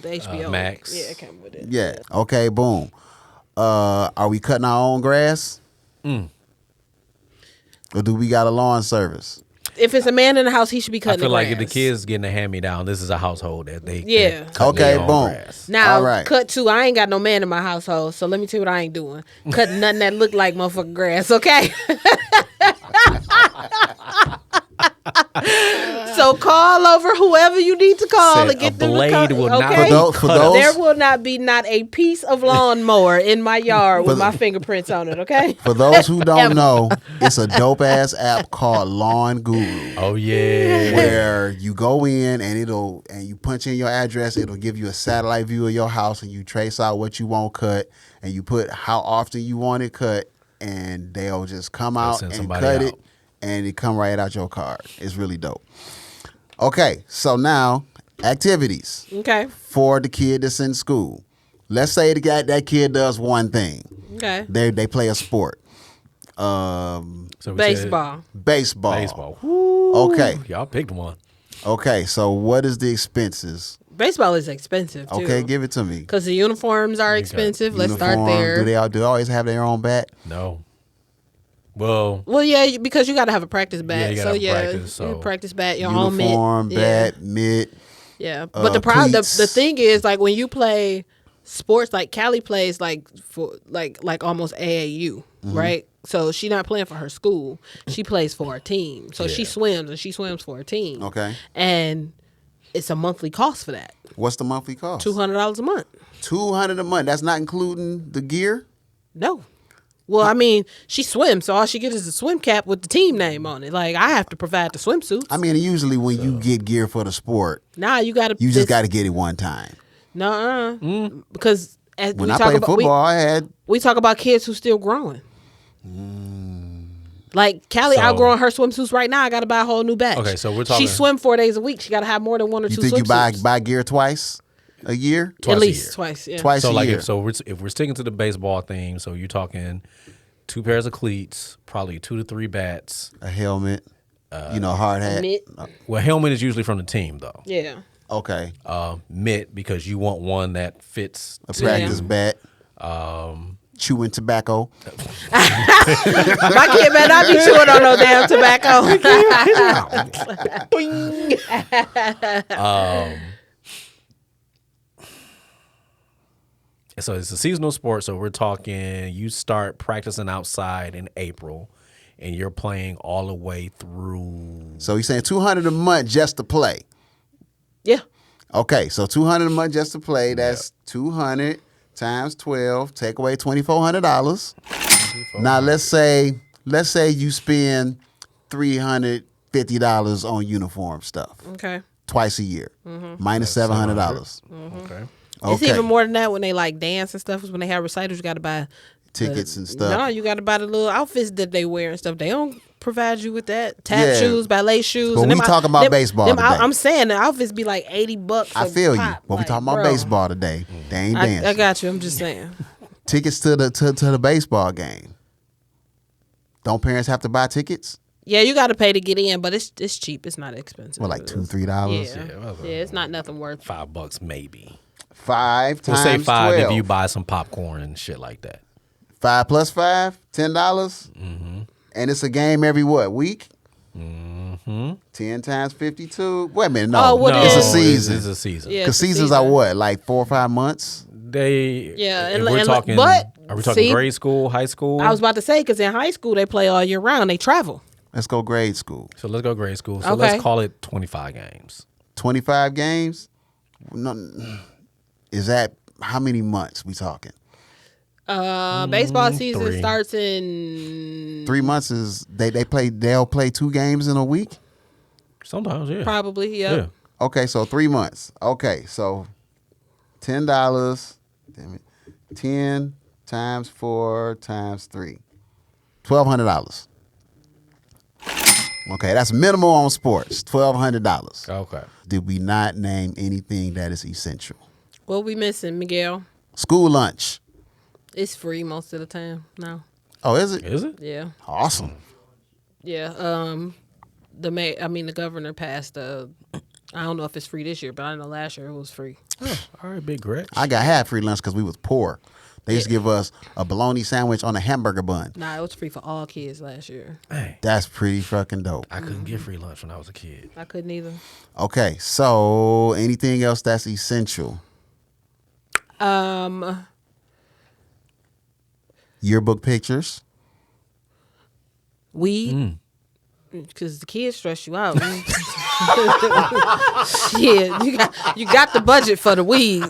E: the HBO
A: Max.
E: Yeah, it came with it.
C: Yeah. Okay. Boom. Are we cutting our own grass? Or do we got a lawn service?
E: If it's a man in the house, he should be
A: I
E: cutting
A: feel
E: the
A: like if the
E: grass.
A: kids getting a hand me down, this is a household that they
E: Yeah.
A: cut
C: Okay,
A: their own
C: boom.
A: grass.
E: Now,
C: All right.
E: cut 2. I ain't got no man in my household, so let me tell you what I ain't doing. Cutting nothing that look like motherfucking grass, okay? So call over whoever you need to call
A: Said
E: and get
A: a
E: them
A: blade
E: to cut,
A: will not
E: okay?
A: be
C: For
A: cut
C: those-
E: There will not be not a piece of lawnmower in my yard with my fingerprints on it, okay?
C: For those who don't
E: Ever.
C: know, it's a dope ass app called Lawn Guru.
A: Oh yeah.
C: Where you go in and you punch in your address, it'll give you a satellite view of your house, and you trace out what you want cut, and you put how often you want it cut, and they'll just come out
A: send
C: and
A: somebody
C: cut
A: out.
C: it, and it come right out your card. It's really dope. Okay, so now activities
E: Okay.
C: for the kid that's in school. Let's say that kid does one thing.
E: Okay.
C: They play a sport.
A: So we said
E: Baseball.
C: Baseball.
A: Baseball. Woo.
C: Okay.
A: Y'all picked one.
C: Okay, so what is the expenses?
E: Baseball is expensive, too.
C: Okay, give it to me.
E: Because the uniforms are expensive. Let's start
C: Uniform,
E: there.
C: Do they always have their own bat?
A: No. Well,
E: Well, yeah, because you got to have a practice
A: Yeah,
E: bat.
A: you
E: so
A: gotta have
E: yeah,
A: practice, so-
E: you practice bat, your own mitt.
C: Uniform,
E: Yeah.
C: bat, mitt.
E: Yeah, but the
C: cleats.
E: thing is, like when you play sports, like Callie plays like for like almost AAU,
C: Mm-hmm.
E: right? So she not playing for her school; she plays for a team. So she
A: Yeah.
E: swims and she swims for a team.
C: Okay.
E: and it's a monthly cost for that,
C: What's the monthly cost?
E: $200 a month.
C: $200 a month. That's not including the gear.
E: No, Well, I mean, she swims, so all she gets is a swim cap with the team name on it. Like, I have to provide the swimsuits.
C: I mean, usually when you get gear for the sport,
E: Nah, you got to.
C: you just got to get it one time.
E: No, because as
C: When
E: we
C: I
E: talk
C: played
E: about,
C: football, I had
E: we talk about kids who still growing. Like Callie
A: So-
E: outgrowing her swimsuits right now. I got to buy a whole new batch.
A: Okay, so we're talking-
E: She swim 4 days a week. She got to have more than one or
C: you
E: two
C: think
E: swimsuits.
C: you buy gear twice a year?
A: Twice
E: At
A: a
E: least
A: year.
E: twice. Yeah.
C: Twice
A: So
C: a
A: like
C: year.
A: if we're sticking to the baseball theme, so you're talking 2 pairs of cleats, probably 2 to 3 bats.
C: A helmet, hard hat.
E: Mitt.
A: Well, helmet is usually from the team though.
E: Yeah.
C: Okay,
A: Mitt because you want one that fits.
C: a practice bat. Chewing tobacco.
E: My kid better not be chewing on no damn tobacco.
A: So it's a seasonal sport. So we're talking you start practicing outside in April, and you're playing all the way through.
C: So he's saying $200 a month just to play.
E: Yeah.
C: Okay, so $200 a month just to play. That's 200 times 12. Take away $2,400. Now let's say you spend $350 on uniform stuff
E: Okay.
C: twice a year, minus $700.
A: Okay.
E: It's
C: Okay.
E: even more than that when they like dance and stuff. 'Cause when they have recitals, you got to buy
C: Tickets and stuff.
E: No, you got to buy the little outfits that they wear and stuff. They don't provide you with that. Tap
C: Yeah.
E: shoes, ballet shoes.
C: But
E: and
C: we
E: them
C: talking about baseball today.
E: I'm saying the outfits be like $80.
C: I
E: a
C: feel you.
E: pop.
C: But we
E: Like,
C: talking about
E: bro,
C: baseball today. They ain't dancing.
E: I got you. I'm just saying.
C: Tickets to the baseball game. Don't parents have to buy tickets?
E: Yeah, you got to pay to get in, but it's cheap. It's not expensive.
C: Well, like $2-3.
E: Yeah, it's not nothing worth.
A: $5 maybe.
C: 5
A: We'll
C: times
A: say 5
C: 12.
A: if you buy some popcorn and shit like that.
C: 5 plus 5, $10. And it's a game every week? 10 times 52. Wait a minute, no.
E: Oh, what
A: no,
C: it's a
E: is-
C: season.
A: It's a season.
E: Yeah,
C: Because
E: it's a
C: seasons
E: season.
C: are what, like 4 or 5 months?
A: Yeah,
E: and-
A: we're
E: and-
A: talking.
E: but,
A: Are we talking
E: see,
A: grade school, high school?
E: I was about to say because in high school they play all year round. They travel.
C: Let's go grade school.
A: So let's go grade school. So
E: Okay.
A: let's call it 25 games.
C: 25 games? No, is that how many months we talking?
E: Baseball season
A: 3.
E: starts in
C: 3 months is they'll play 2 games in a week?
A: Sometimes, yeah.
E: probably.
A: Yeah.
E: Yep.
C: Okay, so 3 months. Okay, so $10. Damn it. 10 times 4 times 3. $1,200. Okay, that's minimal on sports. $1,200.
A: Okay.
C: Did we not name anything that is essential?
E: What we missing, Miguel?
C: School lunch.
E: It's free most of the time. No.
C: Oh, is it?
A: Is it?
E: Yeah.
C: Awesome.
E: Yeah. The governor passed. I don't know if it's free this year, but I know last year it was free.
A: All right, big Gretch.
C: I got half free lunch because we was poor. They used to give us a bologna sandwich on a hamburger bun.
E: Nah, it was free for all kids last year.
A: Hey,
C: That's pretty fucking dope.
A: I couldn't get free lunch when I was a kid.
E: I couldn't either.
C: Okay, so anything else that's essential? Yearbook pictures.
E: Weed. Because the kids stress you out. Shit, you got the budget for the weed.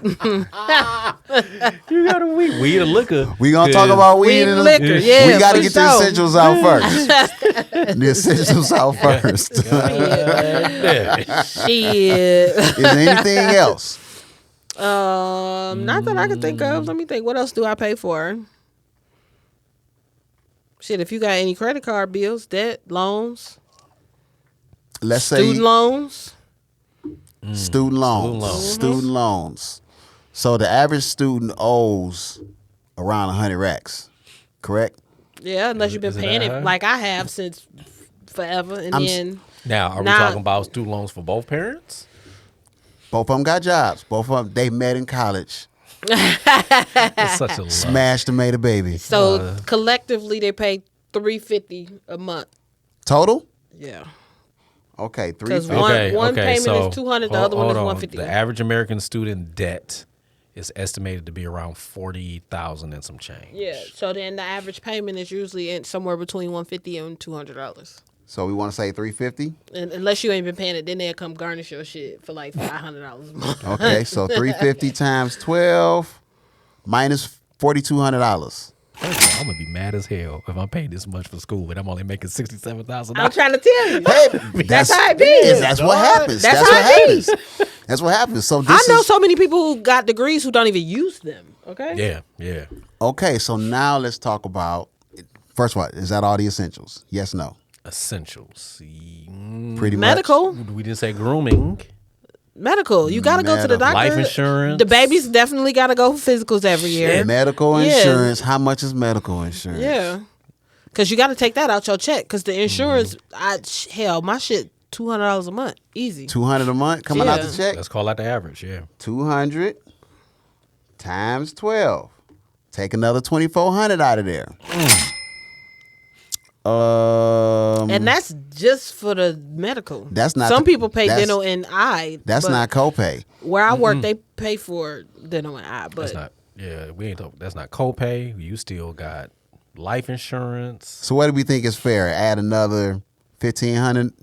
A: You got a weed or liquor.
C: We gonna talk about weed
E: Weed
C: and
E: and liquor, yeah,
C: we gotta
E: for
C: get the
E: sure.
C: essentials out first. The essentials out first. Is
E: Shit.
C: there anything else?
E: Not that I can think of. Let me think. What else do I pay for? Shit, if you got any credit card bills, debt, loans,
C: Let's say
E: student loans.
C: student loans. Student loans. So the average student owes around 100 racks, correct?
E: Yeah, unless you've been
A: is it
E: paying
A: that
E: it
A: high?
E: like I have since forever. And then
A: Now, are we
E: Nah.
A: talking about student loans for both parents?
C: Both of them got jobs. Both of them, they met in college.
A: It's such a lot.
C: Smashed and made a baby.
E: so collectively they pay $350 a month.
C: Total?
E: Yeah.
C: Okay,
E: Because
C: 350.
E: one payment
A: so
E: is $200, the other one is
A: hold on.
E: $150.
A: The average American student debt is estimated to be around 40,000 and some change.
E: Yeah. So then the average payment is usually somewhere between $150 and $200.
C: So we want to say 350.
E: And unless you ain't been paying it, then they'll come garnish your shit for like $500 a month.
C: Okay, so 350 times 12 minus $4,200.
A: First of all, I'm gonna be mad as hell if I'm paying this much for school and I'm only making $67,000.
E: I'm trying to tell you.
C: Hey,
E: That's how it be.
C: That's what happens.
E: That's
C: That's
E: how
C: what
E: it be.
C: happens. That's what happens. So
E: I
C: this
E: know
C: is
E: so many people who got degrees who don't even use them. Okay.
A: Yeah.
C: okay. So now let's talk about. First of all, is that all the essentials? Yes, no.
A: Essentials.
C: Pretty
E: Medical.
A: We didn't say grooming.
E: Medical. You got to go to the
C: Medical.
E: doctor.
A: Life insurance.
E: The babies definitely got to go for physicals every
C: much.
E: year.
C: Medical
E: Yeah.
C: insurance. How much is medical insurance?
E: Yeah. Because you got to take that out your check. Because the insurance, hell, my shit, $200 a month. Easy.
C: $200 a month coming out
E: Yeah.
C: the check.
A: Let's call that the average. Yeah.
C: 200 times 12. Take another 2,400 out of there.
E: And that's just for the medical.
C: That's not
E: Some
C: the-
E: people pay
C: that's-
E: dental and eye.
C: That's
E: but
C: not copay.
E: where I work. They pay for dental and eye, but
A: That's not. Yeah, we ain't. That's not copay. You still got life insurance.
C: So what do we think is fair? Add another 1,500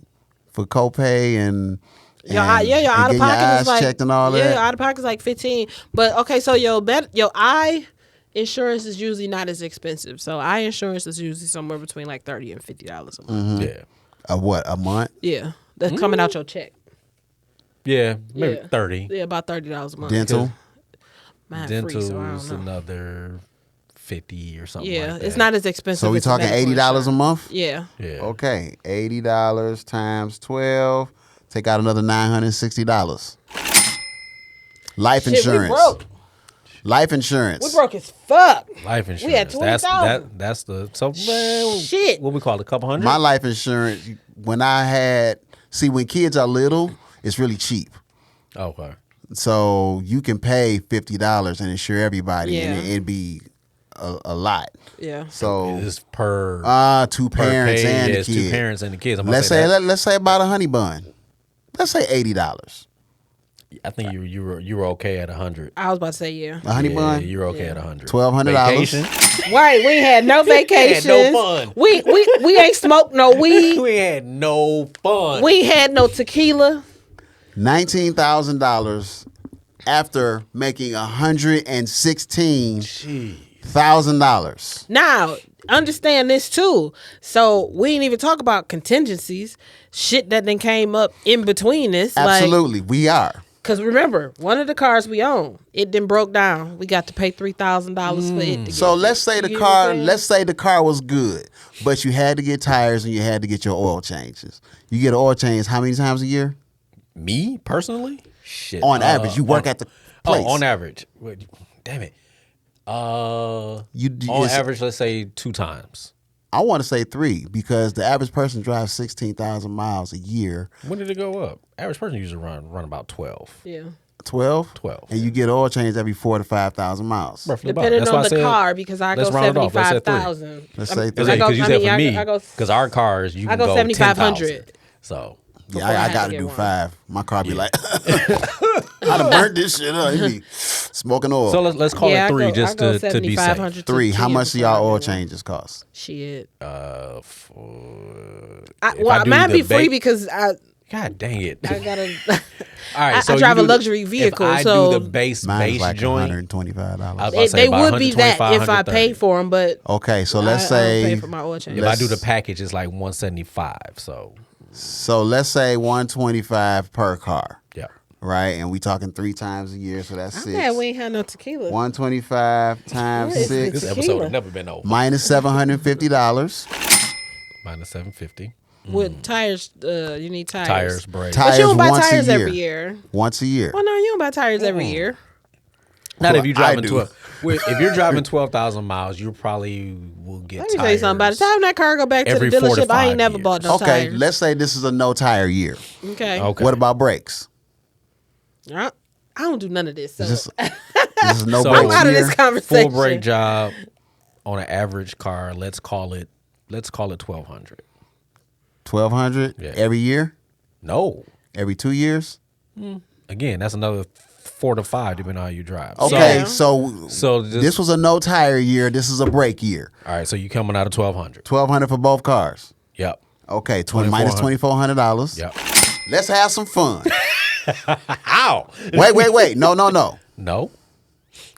C: for copay and
E: your
C: and
E: out of
C: getting your
E: pocket
C: eyes
E: is like
C: checked and all
E: yeah,
C: that.
E: your out of pocket is like 15. But okay, so your eye insurance is usually not as expensive. So eye insurance is usually somewhere between like $30 and $50 a month.
A: Yeah.
C: A month?
E: Yeah, that's coming out your check.
A: Yeah. Maybe
E: Yeah.
A: 30.
E: Yeah, about $30 a month.
C: Dental?
E: Mine free,
A: Dental's
E: so I don't know.
A: another 50 or something.
E: Yeah,
A: like that.
E: it's not as expensive.
C: So we
E: as the
C: talking
E: medical
C: $80 a
E: insurance.
C: month?
E: Yeah.
A: Yeah.
C: Okay, $80 times 12. Take out another $960. Life
E: Shit,
C: insurance.
E: we broke.
C: Life insurance.
E: We broke as fuck.
A: Life insurance.
E: We had 20,000.
A: That's the so well,
E: Shit.
A: What we call it, a couple hundred.
C: My life insurance, when kids are little, it's really cheap.
A: Okay.
C: So you can pay $50 and insure everybody, and
E: Yeah.
C: it'd be a lot.
E: Yeah.
C: So
A: It's per
C: two
A: per
C: parents
A: pay,
C: and
A: yeah,
C: the
A: it's
C: kid.
A: two parents and the kids. I'm gonna
C: Let's
A: say
C: say
A: that.
C: let's say about a honey bun. Let's say $80.
A: I think you were okay at 100.
E: I was about to say yeah.
C: A honey
A: Yeah,
C: bun.
A: you're okay at 100.
C: $1,200.
A: Vacation.
E: Right, we had no vacations.
A: no fun.
E: We ain't smoked no weed.
A: We had no fun.
E: We ain't had no tequila.
C: $19,000 after making $116,000.
A: Jeez.
E: Now, understand this too. So we ain't even talk about contingencies, shit that then came up in between this.
C: Absolutely, we are.
E: Because remember, one of the cars we own, it then broke down. We got to pay $3,000 for it. To
C: So
E: get
C: let's say
E: You
C: the
E: get what
C: car.
E: I'm saying?
C: Let's say the car was good, but you had to get tires and you had to get your oil changes. You get an oil change how many times a year?
A: Me personally? Shit.
C: On average, you work at the place.
A: Oh, on average. Wait, damn it. On
C: it's-
A: average, let's say 2 times.
C: I want to say 3 because the average person drives 16,000 miles a year.
A: When did it go up? Average person usually run about 12.
E: Yeah.
C: 12?
A: 12.
C: And you get oil change every 4,000 to 5,000 miles.
A: Roughly about.
E: Depending
A: That's
E: on
A: why I
E: the
A: said-
E: car, because I go
A: let's round it off. Let's say
E: 75,000.
C: Let's say
A: Because
C: three.
E: I go-
A: you
E: I
A: said
E: mean,
A: for
E: I
A: me,
E: go-
A: because our cars, you
E: I
A: can
E: go
A: go
E: 7,500.
A: 10,000. So
C: Yeah,
E: before I
C: I
E: had
C: got
E: to
C: to
E: get
C: do
E: one.
C: 5. My car be like, I done burnt this shit up. It be smoking oil.
A: let's call
E: Yeah,
A: it 3
E: I
A: just
E: go
A: to be safe.
E: 7,500 to
C: 3. How
E: 10
C: much do
E: before I
C: y'all oil
E: get one.
C: changes cost?
E: Shit.
A: If
E: Well,
A: I do
E: mine
A: the
E: be free
A: ba-
E: because I
A: God dang it.
E: gotta.
A: All right,
E: I
A: so you
E: drive a
A: do the-
E: luxury vehicle,
A: If I
E: so-
A: do the base
C: Mine's like
A: joint,
C: $125.
A: I was about to
E: They,
A: say
E: they
A: about
E: would be that if I
A: 125,
E: paid for them, but
C: Okay, so let's
E: I don't pay
C: say
E: for my oil change.
A: if I do
C: let's-
A: the package, it's like 175. So
C: let's say 125 per car,
A: yeah,
C: right? And we talking 3 times a year, so that's
E: I'm
C: 6.
E: mad we ain't had no tequila.
C: 125 times
E: Where is
C: 6
A: this episode
E: Tequila.
A: has never been over.
C: minus $750.
A: Minus 750.
E: With tires, you need tires.
A: Tires, brakes.
C: Tires
E: But you don't buy
C: once a
E: tires
C: year.
E: every year.
C: Once a year.
E: Well, no, you don't buy tires every year.
A: Not if you're
C: I
A: driving
C: do.
A: 12. If you're driving 12,000 miles, you probably will get
E: Let me tell you something. By the
A: tires
E: time that car go back to the
A: every 4 to
E: dealership, I
A: 5
E: ain't never
A: years.
E: bought no
C: Okay,
E: tires.
C: let's say this is a no tire year.
E: Okay.
A: Okay.
C: What about brakes?
E: I don't do none of this. So.
C: Is this, this is no
A: So-
C: brakes
E: I'm out of
C: year?
E: this conversation.
A: Full brake job on an average car, let's call it 1,200.
C: 1,200
A: Yeah.
C: every year?
A: No.
C: Every 2 years?
A: Again, that's another 4 to 5 depending on how you drive.
C: Okay,
E: Yeah.
C: so this was a no tire year. This is a brake year.
A: All right, so you coming out of 1,200.
C: 1,200 for both cars.
A: Yep.
C: Okay, minus $2,400.
A: Yep.
C: Let's have some fun.
A: Ow.
C: Wait. No.
A: No.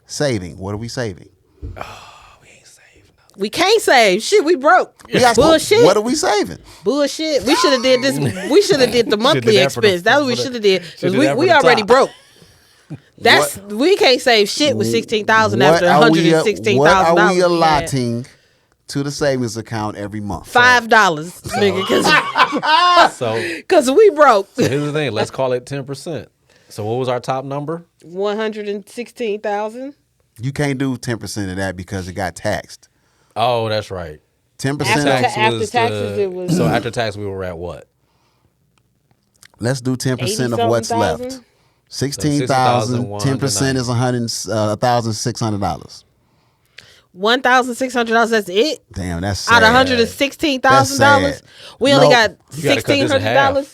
C: Saving. What are we saving?
A: We ain't saving
E: We can't save. Shit, we broke.
C: We got-
E: Bullshit.
C: What are we saving?
E: Bullshit. We should have did this. We should have did the monthly
A: that for the-
E: expense. That's what we
A: for the-
E: should have did. 'Cause
A: shoulda did that
E: we
A: for the
E: already
A: top.
E: broke. That's we can't save shit with 16,000 after
C: What are we
E: $116,000.
C: allotting to the savings account every month?
E: $5, nigga,
A: So
E: because we broke.
A: here's the thing. Let's call it 10%. So what was our top number?
E: 116,000.
C: You can't do 10% of that because it got taxed.
A: Oh, that's right.
C: 10%.
E: After taxes, it was-
A: So after tax, we were at what?
C: Let's do 10% of what's
E: 80-something
C: left. 16,000. 10% is $1,600.
E: $1,600. That's it.
C: Damn, that's
E: Out of
C: sad.
E: $116,000,
C: That's sad.
E: we only
C: Nope.
E: got
A: You gotta cut this in
E: $1,600.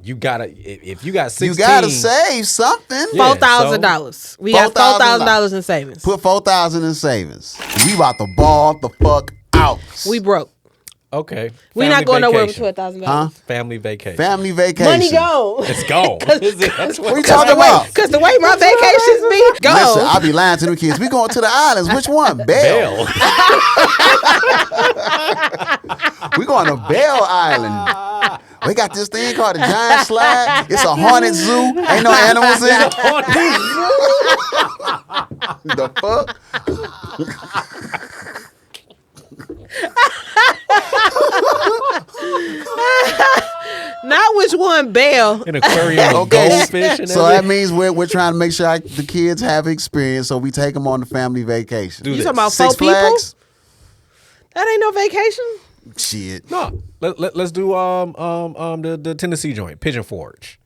A: You gotta if you got 16,
C: You gotta save something.
A: Yeah.
E: $4,000. We got $4,000 in savings.
C: Put 4,000 in savings. We about to ball the fuck out.
E: We broke.
A: Okay.
E: We not going nowhere with
A: vacation.
E: $12,000.
C: Huh?
A: Family vacation.
C: Family vacation.
E: Money gone.
A: It's gone. That's
C: What
A: what
C: you talking about?
E: Because the way my vacations be, go.
C: Listen, I be lying to the kids. We going to the islands. Which one? Bell.
A: Bell.
C: We going to Bell Island. We got this thing called a giant slide. It's a haunted zoo. Ain't no animals in it. The fuck?
E: Not which one, Bell.
A: An aquarium with
C: Okay.
A: goldfish and
C: So that
A: everything.
C: means we're trying to make sure the kids have experience, so we take them on the family vacation.
A: Do
E: You
A: this.
E: talking about
C: Six
E: 4 people?
C: Flags?
E: That ain't no vacation.
C: Shit.
A: No. Let's do the Tennessee joint, Pigeon Forge.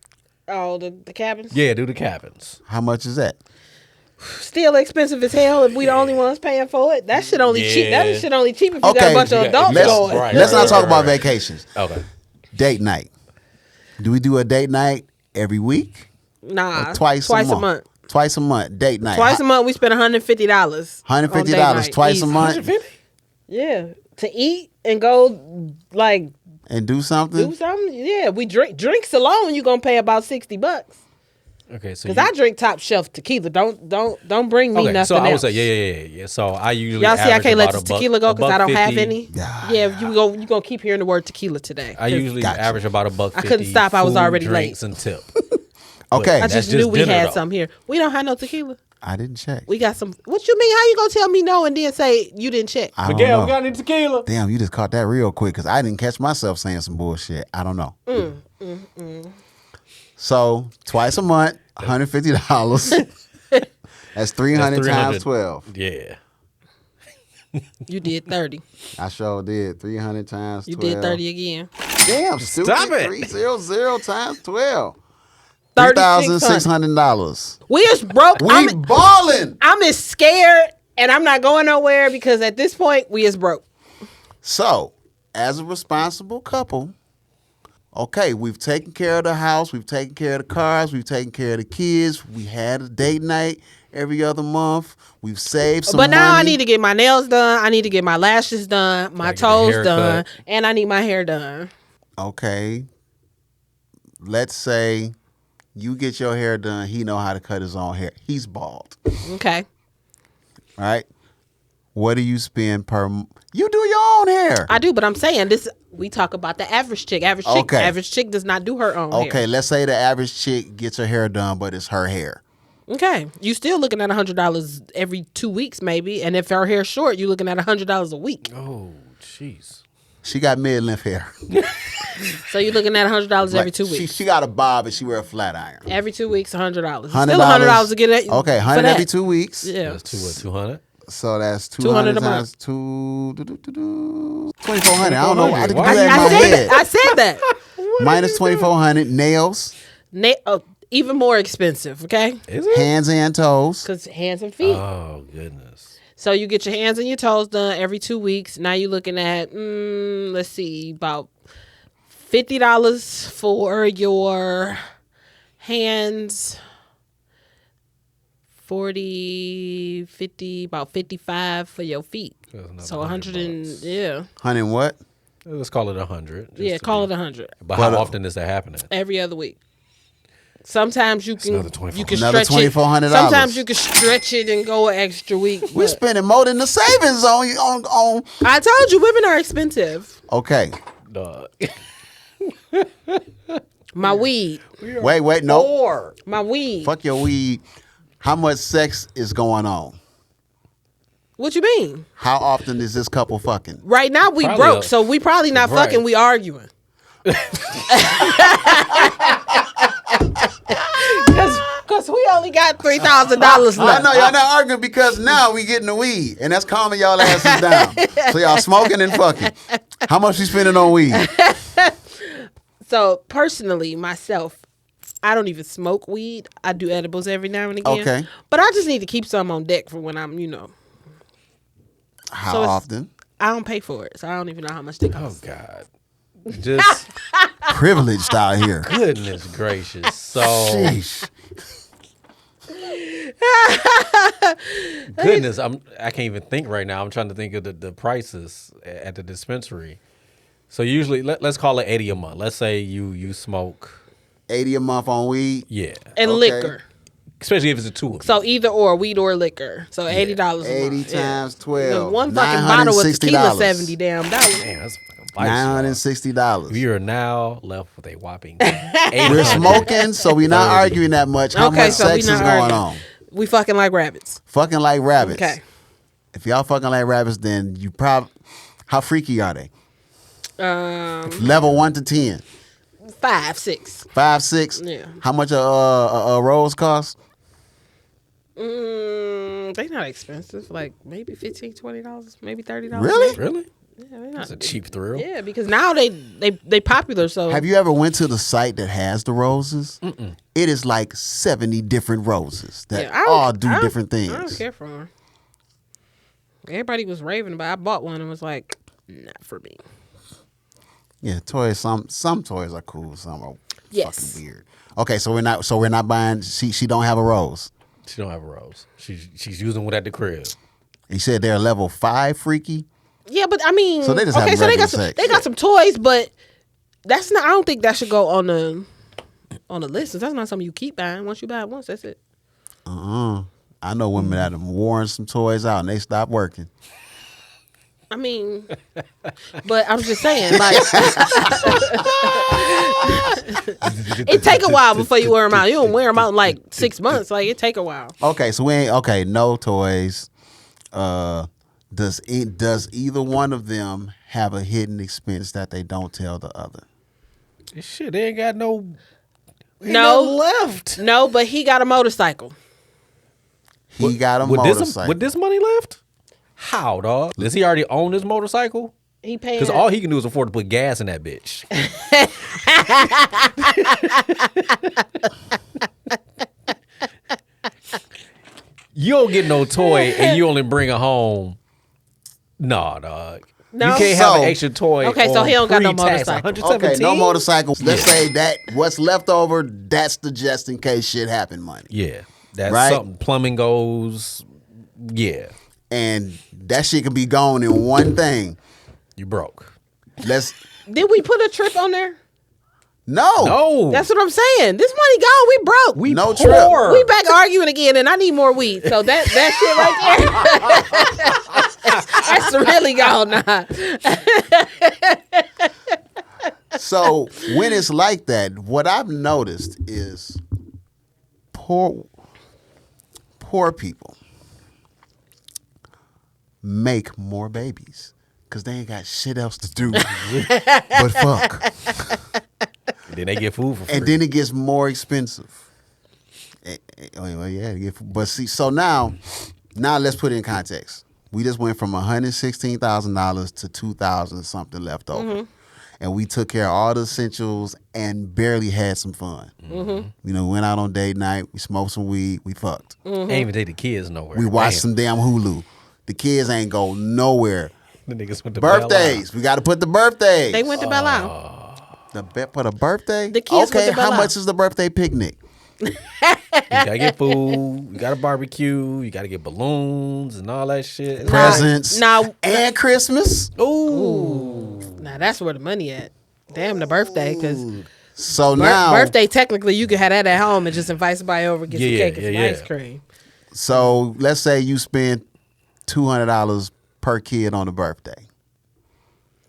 E: Oh, the cabins?
A: Yeah, do the cabins.
C: How much is that?
E: Still expensive as hell if we the only ones paying for it. That shit only cheap. That
A: Yeah.
E: shit only cheap if you got
C: Okay.
E: a bunch of
A: You got-
E: adults
A: let's-
E: going.
A: right.
C: Let's not talk about vacations.
A: Okay.
C: Date night. Do we do a date night every week?
E: Nah,
C: Or twice a month? Twice a month. Date night.
E: Twice a month we spend $150.
C: $150 twice a month
A: 150?
E: Yeah, to eat and go like
C: and do something.
E: do something. Yeah, we drinks alone. You gonna pay about $60.
A: Okay, so
E: Cause I drink top shelf tequila. Don't bring me
A: okay,
E: nothing
A: so I would
E: else.
A: say yeah. So I usually
E: Y'all see, I
A: average
E: can't let
A: about
E: this
A: a buck-
E: tequila go
A: a
E: because I don't have
A: $1.50.
E: any.
C: Yeah.
E: Yeah, you gonna keep hearing the word tequila today.
A: I usually
C: Gotcha.
A: average about $1.50.
E: I couldn't stop, I was
A: food,
E: already
A: drinks,
E: late.
A: and tip.
C: Okay.
E: I
A: That's
E: just
A: just
E: knew we
A: dinner,
E: had
A: though.
E: some here. We don't have no tequila.
C: I didn't check.
E: We got some. What you mean? How you gonna tell me no and then say you didn't check?
C: I don't
A: Miguel,
C: know.
A: we got any tequila?
C: Damn, you just caught that real quick because I didn't catch myself saying some bullshit. I don't know. So twice a month, $150. That's 300 times 12.
A: Yeah.
E: You did 30.
C: I sure did. 300 times 12.
E: You did 30 again.
C: Damn, stupid.
A: Stop it.
C: 300 times 12.
E: $3,600.
C: $3,600.
E: We is broke.
C: We balling.
E: I'm as scared and I'm not going nowhere because at this point we is broke.
C: So, as a responsible couple, okay, we've taken care of the house, we've taken care of the cars, we've taken care of the kids, we had a date night every other month, we've saved some
E: But now I
C: money.
E: need to get my nails done. I need to get my lashes done, my
A: Gotta get the
E: toes
A: haircut.
E: done, and I need my hair done.
C: Okay, let's say you get your hair done, he know how to cut his own hair. He's bald,
E: Okay.
C: all right? What do you spend per You do your own hair.
E: I do, but I'm saying this. We talk about the average chick.
C: Okay.
E: Average chick does not do her own
C: Okay,
E: hair.
C: let's say the average chick gets her hair done, but it's her hair.
E: Okay, you still looking at $100 every 2 weeks, maybe. And if her hair's short, you looking at $100 a week.
A: Oh, jeez.
C: She got mid-length hair.
E: So you're looking at $100 every 2 weeks.
C: She got a bob and she wear a flat iron.
E: Every 2 weeks, $100. It's
C: $100
E: still $100 to get it.
C: Okay,
E: for
C: 100
E: that.
C: every 2 weeks.
E: Yeah.
A: That's 200.
C: So that's
E: 200
C: 200
E: a month.
C: times 2,400. I don't know. I had to do
A: Why-
C: that in
E: I
C: my
E: said
C: head.
E: that. I said that.
C: Minus 2,400. Nails,
E: Even more expensive, okay?
A: Is it?
C: hands and toes.
E: Because hands and feet.
A: Oh, goodness.
E: So you get your hands and your toes done every 2 weeks. Now you're looking at, let's see, about $50 for your hands. 40, 50, about 55 for your feet.
A: That's another
E: So 100 and,
A: $100.
E: yeah.
C: Honey, what?
A: Let's call it 100.
E: Yeah, call it 100
A: But how often is that happening?
E: every other week. Sometimes you can
A: another $2,400.
E: you can
C: Another
E: stretch it.
C: $2,400.
E: Sometimes you can stretch it and go an extra week.
C: We're
E: but
C: spending more than the savings on.
E: I told you women are expensive.
C: Okay.
A: Dog.
E: My weed.
C: Wait, no.
E: My weed.
C: Fuck your weed. How much sex is going on?
E: What you mean?
C: How often is this couple fucking?
E: Right now we
A: Probably
E: broke,
A: a-
E: so we probably not
A: Right.
E: fucking. We arguing. Cause we only got $3,000
C: I
E: left.
C: know y'all not arguing because now we getting the weed, and that's calming y'all asses down. So y'all smoking and fucking. How much you spending on weed?
E: So personally, myself, I don't even smoke weed. I do edibles every now and again.
C: Okay.
E: But I just need to keep some on deck for when I'm,
C: How
E: So it's-
C: often?
E: I don't pay for it, so I don't even know how much they
A: Oh
E: cost.
A: God. Just
C: Privileged out here.
A: goodness gracious. So
C: Sheesh.
A: goodness, I can't even think right now. I'm trying to think of the prices at the dispensary. So usually let's call it 80 a month. Let's say you smoke
C: 80 a month on weed.
A: yeah.
E: And
C: Okay.
E: liquor.
A: Especially if it's a two of you.
E: So either or, weed or liquor. So $80 a month.
C: 80 times 12.
E: One fucking bottle of tequila,
C: $960.
E: $70 damn dollars.
A: Damn, that's fucking vice.
C: $960.
A: We are now left with a whopping
C: We're
A: 800.
C: smoking, so we're not arguing that much. How
E: Okay,
C: much
E: so we
C: sex is
E: not
C: going
E: arguing.
C: on?
E: We fucking like rabbits.
C: Fucking like rabbits.
E: Okay.
C: If y'all fucking like rabbits, then you probably. How freaky are they? Level 1 to 10.
E: 5, 6.
C: 5, 6.
E: Yeah.
C: How much a rose cost?
E: They not expensive. Like maybe $15, $20, maybe $30.
C: Really?
A: Really?
E: Yeah, they not.
A: That's a cheap thrill.
E: Yeah, because now they popular. So
C: Have you ever went to the site that has the roses? It is like 70 different roses that
E: Yeah,
C: all do
E: I don't-
C: different things.
E: I don't care for them. Everybody was raving about. I bought one and was like, not for me.
C: Yeah, toys. Some toys are cool. Some are
E: Yes.
C: fucking weird. Okay, so we're not buying. She don't have a rose.
A: She don't have a rose. She's using one at the crib.
C: You said they're level 5 freaky.
E: Yeah, but I mean,
C: So they just
E: okay,
C: have
E: so they
C: regular
E: got some,
C: sex.
E: they got some toys, but that's not. I don't think that should go on the list. That's not something you keep buying. Once you buy it once, that's it.
C: I know women that have worn some toys out and they stopped working.
E: I mean, but I'm just saying, like, it take a while before you wear them out. You don't wear them out in like 6 months. Like, it take a while.
C: Okay, so we ain't okay. No toys. Does either one of them have a hidden expense that they don't tell the other?
A: Shit, they ain't got no.
E: No.
A: left.
E: No, but he got a motorcycle.
C: He got a
A: With
C: motorcycle.
A: this money left? How, dog? Does he already own this motorcycle?
E: He paying.
A: Because all he can do is afford to put gas in that bitch. You don't get no toy and you only bring it home. Nah, dog.
E: No.
A: You can't have
C: So-
A: an extra toy.
E: Okay, so
A: on
E: he don't got no
A: pre-tax,
E: motorcycle.
A: 117?
C: Okay, no motorcycles. Let's say that what's left over, that's the just in case shit happen money.
A: Yeah, that's
C: Right?
A: something. Plumbing goes. Yeah,
C: And that shit can be gone in one thing.
A: you broke.
C: Let's
E: Did we put a trip on there?
C: no.
A: No,
E: That's what I'm saying. This money gone. We broke.
A: we
C: no
A: poor.
C: trip.
E: We back arguing again, and I need more weed. So that shit right there, that's really gone now.
C: So when it's like that, what I've noticed is poor people make more babies because they ain't got shit else to do but fuck.
A: Then they get food for free.
C: And then it gets more expensive. Well, yeah, but see, so now let's put it in context. We just went from $116,000 to $2,000 something left over, and we took care of all the essentials and barely had some fun. You know, went out on date night, we smoked some weed, we fucked.
A: Ain't even take the kids nowhere.
C: We watched
A: Damn.
C: some damn Hulu. The kids ain't go nowhere.
A: The niggas went to Bel Air.
C: Birthdays, we got to put the birthdays.
E: They went to Bel Air.
C: For the birthday.
E: The kids
C: okay,
E: went to
C: how
E: Bel Air.
C: much is the birthday picnic?
A: You gotta get food. You gotta barbecue. You gotta get balloons and all that shit.
C: Presents.
E: Now,
C: And Christmas.
A: Ooh.
E: now that's where the money at. Damn the birthday, because
C: So now,
E: birthday, technically, you can have that at home and just invite somebody over, get some cake and some ice cream.
C: so let's say you spend $200 per kid on a birthday.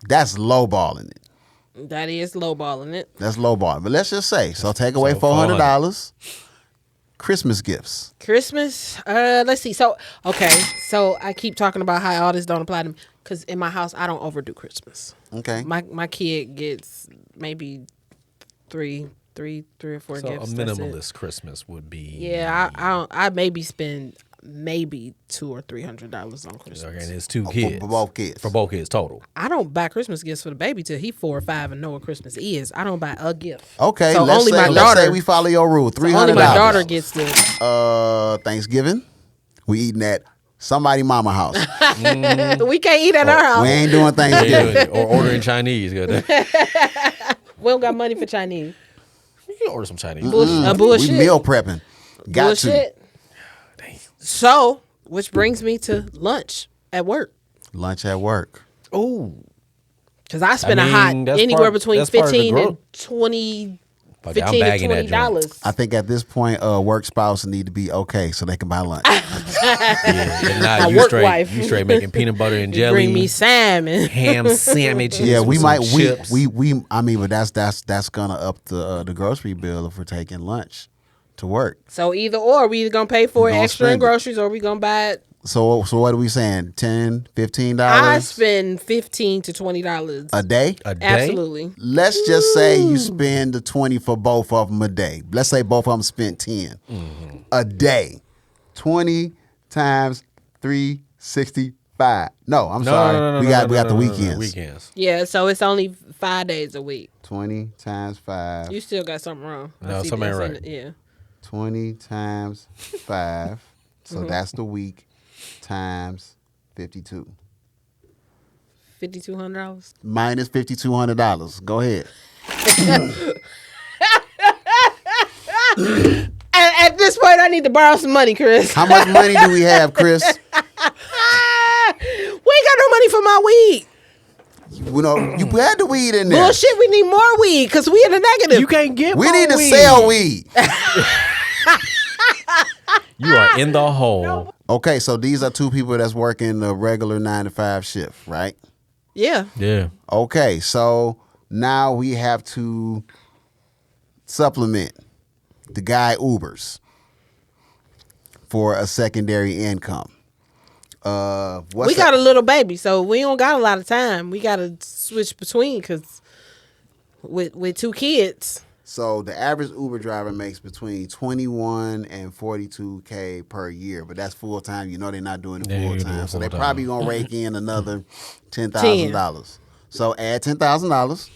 C: That's lowballing it.
E: That is lowballing it.
C: That's lowballing. But let's just say, so take away $400. Christmas gifts.
E: Christmas, let's see. So I keep talking about how all this don't apply to me because in my house I don't overdo Christmas.
C: Okay.
E: My kid gets maybe three or four
A: So
E: gifts.
A: a
E: That's it.
A: minimalist Christmas would be.
E: Yeah, I maybe spend maybe $200 or $300 on Christmas.
A: Okay, and it's 2 kids.
C: For both kids.
A: For both kids total.
E: I don't buy Christmas gifts for the baby till he 4 or 5 and know what Christmas is. I don't buy a gift.
C: Okay,
E: so
C: let's say we follow your rule. $300.
E: Only my daughter gets the.
C: Thanksgiving, we eating at somebody mama house.
E: We can't eat at our house.
C: We ain't doing Thanksgiving.
A: Or ordering Chinese. Good.
E: We don't got money for Chinese.
A: You can order some Chinese.
E: Bullshit.
C: We meal prepping. Got
E: Bullshit. So, which brings me to lunch at work.
C: to. Lunch at work.
A: Oh.
E: Because I spend
A: I mean,
E: a hot
A: that's
E: anywhere
A: part-
E: between
A: that's part of the
E: 15 and
A: growth.
E: 20
A: Fuck it, I'm
E: $15 to
A: bagging that joint.
E: $20.
C: I think at this point, work spouse need to be okay so they can buy lunch.
A: And now
E: My
A: you
E: work
A: straight,
E: wife.
A: you straight making peanut butter and
E: You
A: jelly.
E: bring me salmon.
A: ham sandwiches.
C: Yeah, we
A: with
C: might.
A: some chips.
C: We. I mean, but that's gonna up the grocery bill if we're taking lunch to work.
E: So either or, we either gonna pay for it
C: gonna
E: extra in
C: spend it.
E: groceries, or we gonna buy it.
C: So what are we saying? $10, $15
E: I spend $15 to $20
C: a day?
A: a day.
E: Absolutely.
C: Let's just say you spend the 20 for both of them a day. Let's say both of them spent 10 a day. 20 times 365. No, I'm sorry.
A: No,
C: we got the weekends.
A: Weekends.
E: Yeah, so it's only 5 days a week.
C: 20 times 5.
E: You still got something wrong. I
A: No,
E: see
A: something ain't
E: this in
A: right.
E: it, Yeah.
C: 20 times 5. So
E: Mm-hmm.
C: that's the week times 52.
E: $5,200.
C: Minus $5,200. Go ahead.
E: At this point, I need to borrow some money, Chris.
C: How much money do we have, Chris?
E: We ain't got no money for my weed.
C: You know, you had the weed in there.
E: Bullshit, we need more weed because we in the negative.
A: You can't get.
C: We
A: more
C: need to
A: weed.
C: sell weed.
A: You are in the hole.
C: Okay, so these are 2 people that's working a regular 9 to 5 shift, right?
E: Yeah.
A: Yeah.
C: Okay, so now we have to supplement the guy Ubers for a secondary income.
E: We got a little baby, so we don't got a lot of time. We got to switch between because with 2 kids.
C: So the average Uber driver makes between 21 and 42K per year, but that's full time. You know they're not doing it
A: Yeah,
C: full
A: you're
C: time,
A: doing
C: so they
A: full-time.
C: probably gonna rake in another $10,000. So add $10,000.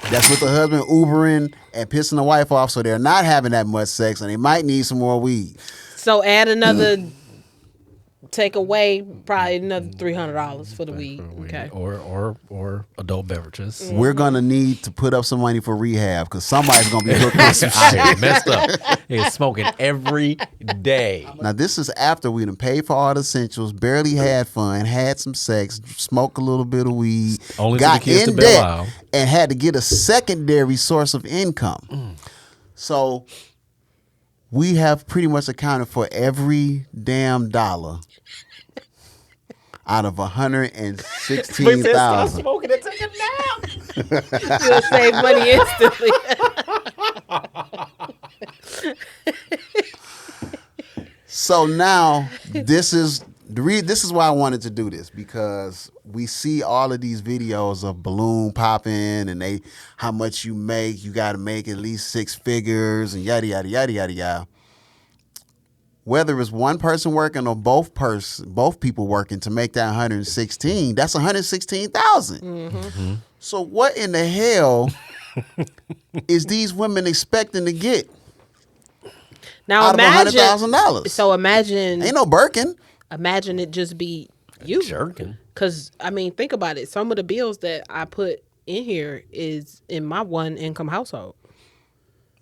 C: That's with the husband Ubering and pissing the wife off, so they're not having that much sex, and they might need some more weed.
E: So add another, take away probably another $300 for the weed. Okay.
A: Or adult beverages.
C: We're gonna need to put up some money for rehab because somebody's gonna be hooked on some
A: I
C: shit.
A: am messed up. He's smoking every day.
C: Now this is after we done paid for all the essentials, barely had fun, had some sex, smoked a little bit of weed,
A: Only for
C: got
A: the kids
C: in
A: to bail
C: debt,
A: out.
C: and had to get a secondary source of income. So we have pretty much accounted for every damn dollar out of $116,000.
A: smoking and take a nap.
E: You'll save money instantly.
C: So now this is why I wanted to do this, because we see all of these videos of balloon popping and how much you make. You got to make at least 6 figures and yada yada yada yada yada. Whether it's one person working or both people working to make that 116, that's 116,000.
E: Mm-hmm.
C: So what in the hell is these women expecting to get
E: Now
C: out of
E: imagine.
C: $100,000?
E: So imagine.
C: Ain't no Birkin.
E: Imagine it just be you.
A: Jerking.
E: Because, I mean, think about it. Some of the bills that I put in here is in my one income household.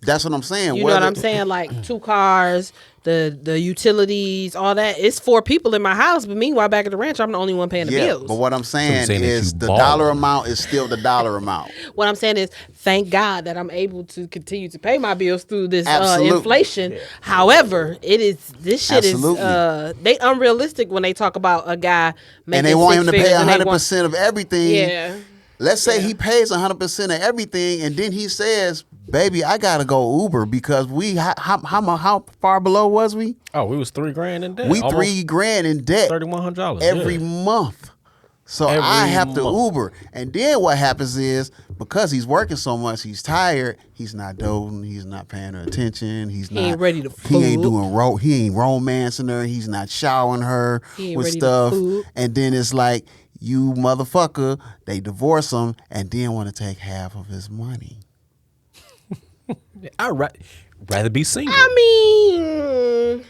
C: That's what I'm saying.
E: You know what I'm saying? Like 2 cars, the utilities, all that. It's 4 people in my house, but meanwhile, back at the ranch, I'm the only one paying the bills.
C: But what I'm saying
A: saying that
C: is
A: you
C: the
A: ball.
C: dollar amount is still the dollar amount.
E: What I'm saying is, thank God that I'm able to continue to pay my bills through this
C: Absolutely.
E: inflation. However, this shit
C: Absolutely.
E: is they unrealistic when they talk about a guy making
C: And they want him to pay
E: 100%
C: 100% of everything.
E: Yeah.
C: Let's say he pays 100% of everything, and then he says, "Baby, I gotta go Uber because how far below was we?
A: Oh, we was $3,000 in debt.
C: We
A: Almost
C: $3,000 in debt
A: $3,100
C: every
A: yeah.
C: month. So
A: Every
C: I have to
A: month.
C: Uber, and then what happens is because he's working so much, he's tired. He's not doting. He's not paying her attention. He
E: ain't ready to
C: He ain't
E: food.
C: doing He ain't romancing her. He's not showering her
E: He ain't
C: with
E: ready to
C: stuff.
E: food.
C: And then it's like, you motherfucker, they divorce him and then want to take half of his money.
A: I'd rather be single.
E: I mean,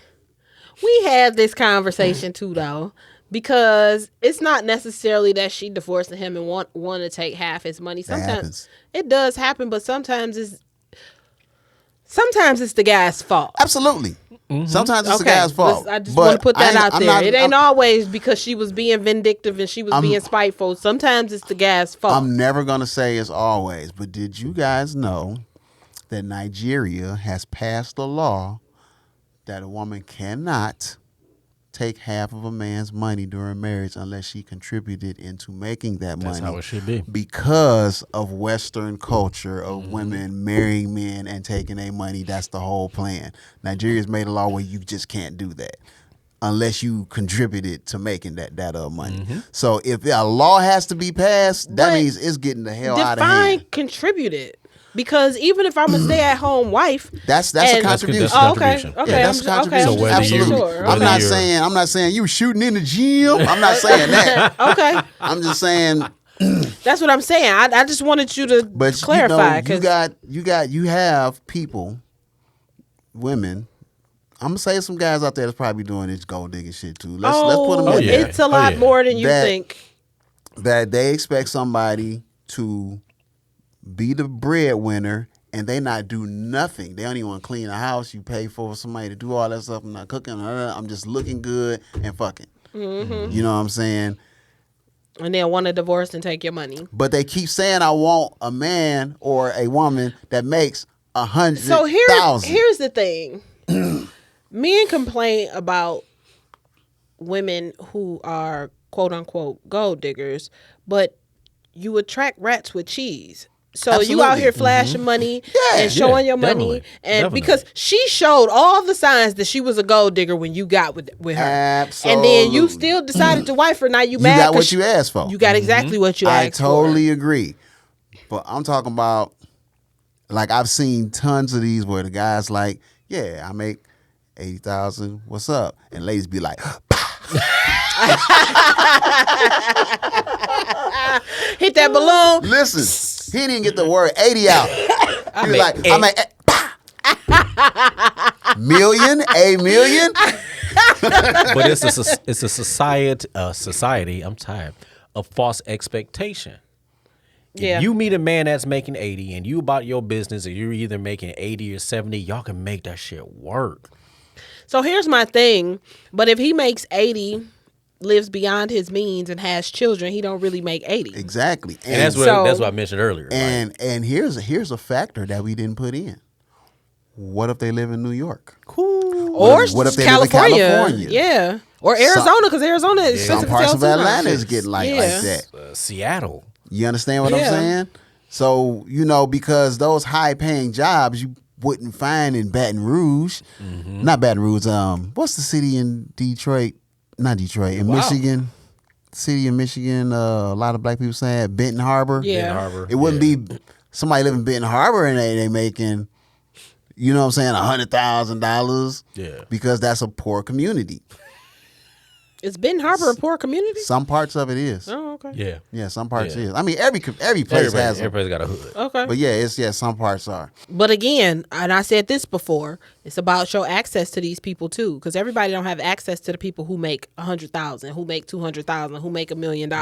E: we had this conversation too, though, because it's not necessarily that she divorcing him and want to take half his money. Sometimes
C: happens.
E: it does happen, but sometimes it's the guy's fault.
C: Absolutely. Sometimes it's the
E: Okay,
C: guy's fault.
E: I just
C: But
E: want to put that
C: I
E: out
C: ain't- I'm
E: there.
C: not-
E: It ain't
C: I'm-
E: always because she was being vindictive and she was being spiteful. Sometimes it's the guy's fault.
C: I'm never going to say it's always, but did you guys know that Nigeria has passed a law that a woman cannot take half of a man's money during marriage unless she contributed into making that
A: That's
C: money?
A: how it should be.
C: Because of Western culture of women marrying men and taking their money. That's the whole plan. Nigeria's made a law where you just can't do that unless you contributed to making that money. So if a law has to be passed, that
E: But
C: means it's getting the hell out of
E: Define
C: hand.
E: contributed. Because even if I'm a stay-at-home wife,
C: That's a
E: and-
C: contribution.
A: That's a
E: Oh, okay,
A: contribution.
E: okay,
C: Yeah, that's a
E: I'm just-
C: contribution.
A: So whether
E: I'm just
A: you-
E: sure.
C: I'm
A: whether
C: not
A: you're-
C: saying you was shooting in the gym. I'm not saying that.
E: Okay,
C: I'm just saying.
E: that's what I'm saying. I just wanted you to
C: But
E: clarify.
C: you have people, women. I'm gonna say some guys out there that's probably doing this gold digging shit too. Let's put them
A: Oh,
C: in
A: yeah.
C: there.
E: It's a lot
A: yeah.
E: more than you
C: That-
E: think.
C: That they expect somebody to be the breadwinner and they not do nothing. They don't even want to clean the house. You pay for somebody to do all that stuff. I'm not cooking. I'm just looking good and fucking.
E: Mm-hmm.
C: You know what I'm saying?
E: And then want a divorce and take your money.
C: But they keep saying I want a man or a woman that makes $100,000.
E: So here's the thing. Men complain about women who are quote unquote gold diggers, but you attract rats with cheese. So you
C: Absolutely.
E: out here flashing money and showing your money,
A: definitely,
E: and
A: definitely.
E: because she showed all the signs that she was a gold digger when you got with her, and then you
C: Absolutely.
E: still decided to wife her. Now you
C: You
E: mad?
C: got
E: 'cause
C: what you asked for.
E: You got exactly what you
C: I
E: asked
C: totally agree. But I'm talking about, like, I've seen tons of these where the guy's like, yeah, I make 80,000. What's up? And ladies be like,
E: Hit that balloon.
C: listen, he didn't get the word 80 out. He was like, I make a million.
A: But it's a society. I'm tired of false expectation.
E: Yeah.
A: If you meet a man that's making 80 and you about your business and you're either making 80 or 70, y'all can make that shit work.
E: So here's my thing. But if he makes 80, lives beyond his means, and has children, he don't really make 80.
C: Exactly.
A: And that's
E: So-
A: what I mentioned earlier.
C: And here's a factor that we didn't put in. What if they live in New York?
E: Or
C: What if they live in
E: California.
C: California?
E: Yeah. Or Arizona, because Arizona is
C: Some
E: expensive
C: parts
E: to
C: of
E: sell too.
C: Atlanta is getting like
E: Yeah.
C: that.
A: Seattle.
C: You understand what I'm
E: Yeah.
C: saying? So, because those high paying jobs you wouldn't find in Baton Rouge. Not Baton Rouge, what's the city in Detroit? Not Detroit, in
A: Wow.
C: Michigan. City in Michigan, a lot of black people saying Benton Harbor.
E: Yeah.
A: Benton Harbor.
C: It wouldn't be somebody living in Benton Harbor and they making, you know what I'm saying, $100,000.
A: Yeah.
C: Because that's a poor community.
E: Is Ben Harbor a poor community?
C: Some parts of it is.
E: Oh, okay.
A: Yeah.
C: Yeah, some parts
A: Yeah.
C: is. I mean, every place has them.
A: Everybody's got a hood.
E: Okay.
C: But yeah, some parts are.
E: But again, and I said this before, it's about your access to these people too, because everybody don't have access to the people who make 100,000, who make 200,000, who make $1 million.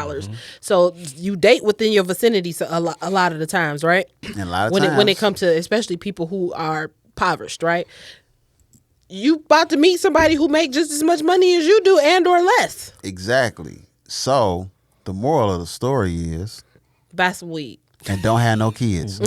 E: So you date within your vicinity a lot of the times, right?
C: And a lot of
E: when
C: times.
E: it comes to especially people who are impoverished, right? You about to meet somebody who make just as much money as you do and or less.
C: Exactly. So the moral of the story is,
E: Buy some weed.
C: and don't have no kids.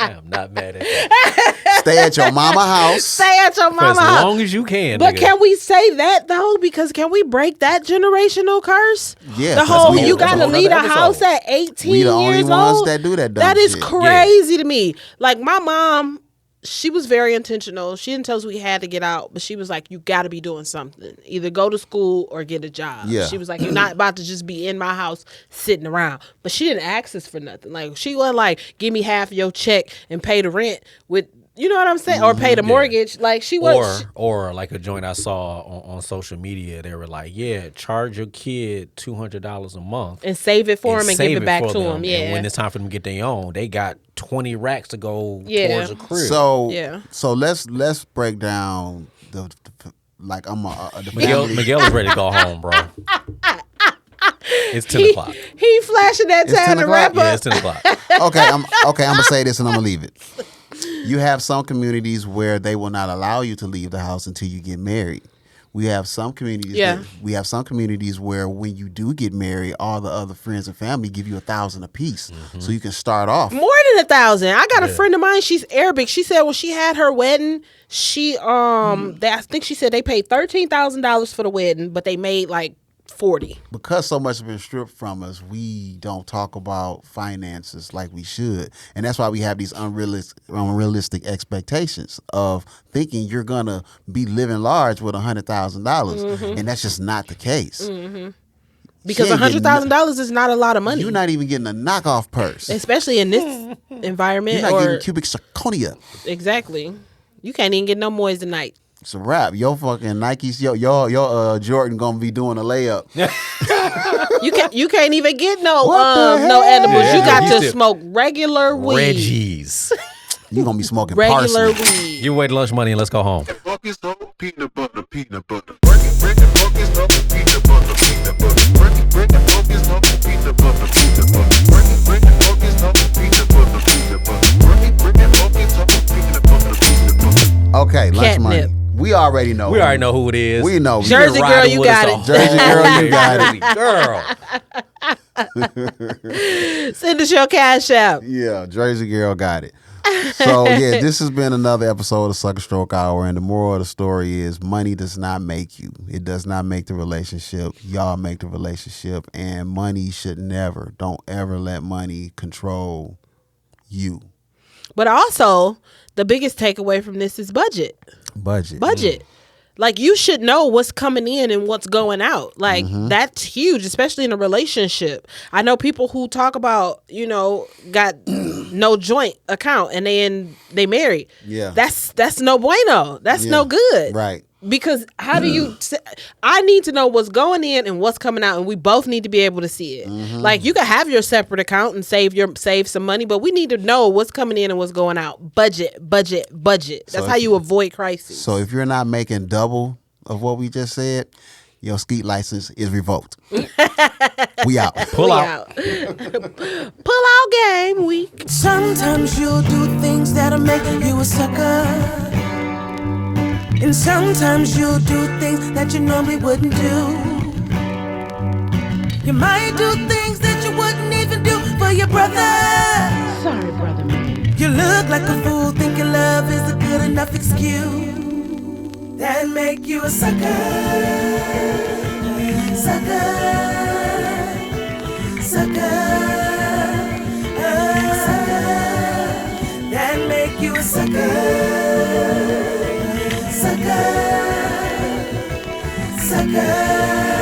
A: I am not mad at that.
C: Stay at your mama house.
E: Stay at your
A: For
E: mama
A: as
E: house.
A: long as you can.
E: But
A: nigga.
E: can we say that though? Because can we break that generational curse?
C: Yeah,
E: the
C: 'cause
E: whole
C: we-
E: you
C: that's a
E: gotta
A: whole
E: leave the
A: nother
E: house
A: episode.
E: at 18
C: We the only
E: years
C: ones
E: old.
C: that do that dumb
E: That is
C: shit.
E: crazy to me. Like my mom, she was very intentional. She didn't tell us we had to get out, but she was like, "You got to be doing something. Either go to school or get a job."
C: Yeah.
E: She was like, "You're not about to just be in my house sitting around." But she didn't ask us for nothing. Like she wasn't like, "Give me half of your check and pay the rent with." You know what I'm saying? Or pay the mortgage. Like she was.
A: Or like a joint I saw on social media, they were like, yeah, charge your kid $200 a month.
E: And save it for
A: and
E: him and
A: save
E: give it back
A: for
E: to
A: them.
E: him. Yeah.
A: And when it's time for them to get their own, they got 20 racks to go
E: Yeah.
A: towards a crib.
C: So
E: Yeah.
C: so let's break down the like the family.
A: Miguel is ready to go home, bro. It's 10 o'clock.
E: He flashing that
C: It's
E: time
C: 10
E: to
C: o'clock?
E: wrap
A: Yeah,
E: up.
A: it's 10 o'clock.
C: Okay, I'm gonna say this and I'm gonna leave it. You have some communities where they will not allow you to leave the house until you get married. We have some communities.
E: Yeah.
C: We have some communities where when you do get married, all the other friends and family give you $1,000 apiece, so you can start off.
E: More than 1,000. I got a friend of mine. She's Arabic. She said when she had her wedding, I think she said they paid $13,000 for the wedding, but they made like 40.
C: Because so much has been stripped from us, we don't talk about finances like we should, and that's why we have these unrealistic expectations of thinking you're gonna be living large with $100,000, and that's just not the case.
E: Because
C: She ain't getting
E: $100,000 is not a lot of money,
C: You're not even getting a knockoff purse.
E: especially in this environment.
C: You're not
E: Or
C: getting cubic zirconia.
E: exactly, you can't even get no moissanite.
C: It's a wrap. Your fucking Nikes, your Jordan gonna be doing a layup.
E: You can't even get no
C: What the
E: no
C: hell?
E: edibles.
A: Yeah,
E: you got
A: you
E: to
A: still-
E: smoke regular weed.
A: Reggie's.
C: You gonna be smoking
E: Regular
C: parsley.
E: weed.
A: You wait lunch money and let's go home.
F: Focus on peanut butter, peanut butter. Break it, focus on peanut butter, peanut butter. Break it, focus on peanut butter, peanut butter. Break it, focus on peanut butter, peanut butter. Break it, focus on peanut butter, peanut butter.
C: Okay, lunch
E: Catnip.
C: money. We already know.
A: We already know who it is.
C: We know.
A: You
E: Jersey
A: been
E: girl,
A: riding
E: you
A: with us
E: got
A: the
E: it.
C: Jersey
A: whole
C: girl, you
A: year.
C: got
A: Girl.
E: Send us your cash out.
C: Yeah, Jersey girl got it. So yeah, this has been another episode of Sucker Stroke Hour, and the moral of the story is money does not make you. It does not make the relationship. Y'all make the relationship, and money should never, don't ever let money control you.
E: But also, the biggest takeaway from this is budget.
C: Budget.
E: Like you should know what's coming in and what's going out. Like
C: Mm-hmm.
E: that's huge, especially in a relationship. I know people who talk about, got no joint account and they married.
C: Yeah.
E: That's no bueno. That's no
C: Yeah.
E: good.
C: Right.
E: Because how do you I need to know what's going in and what's coming out, and we both need to be able to see it.
C: Mm-hmm.
E: Like you can have your separate account and save some money, but we need to know what's coming in and what's going out. Budget. That's how you avoid crisis.
C: So if you're not making double of what we just said, your skeet license is revoked. We out.
A: Pull
E: We
A: out.
E: Pull out game week.
D: Sometimes you'll do things that'll make you a sucker. And sometimes you'll do things that you normally wouldn't do. You might do things that you wouldn't even do for your brother.
E: Sorry, brother man.
D: You look like a fool, thinking love is a good enough excuse. That make you a sucker. Sucker. That make you a sucker. Sucker.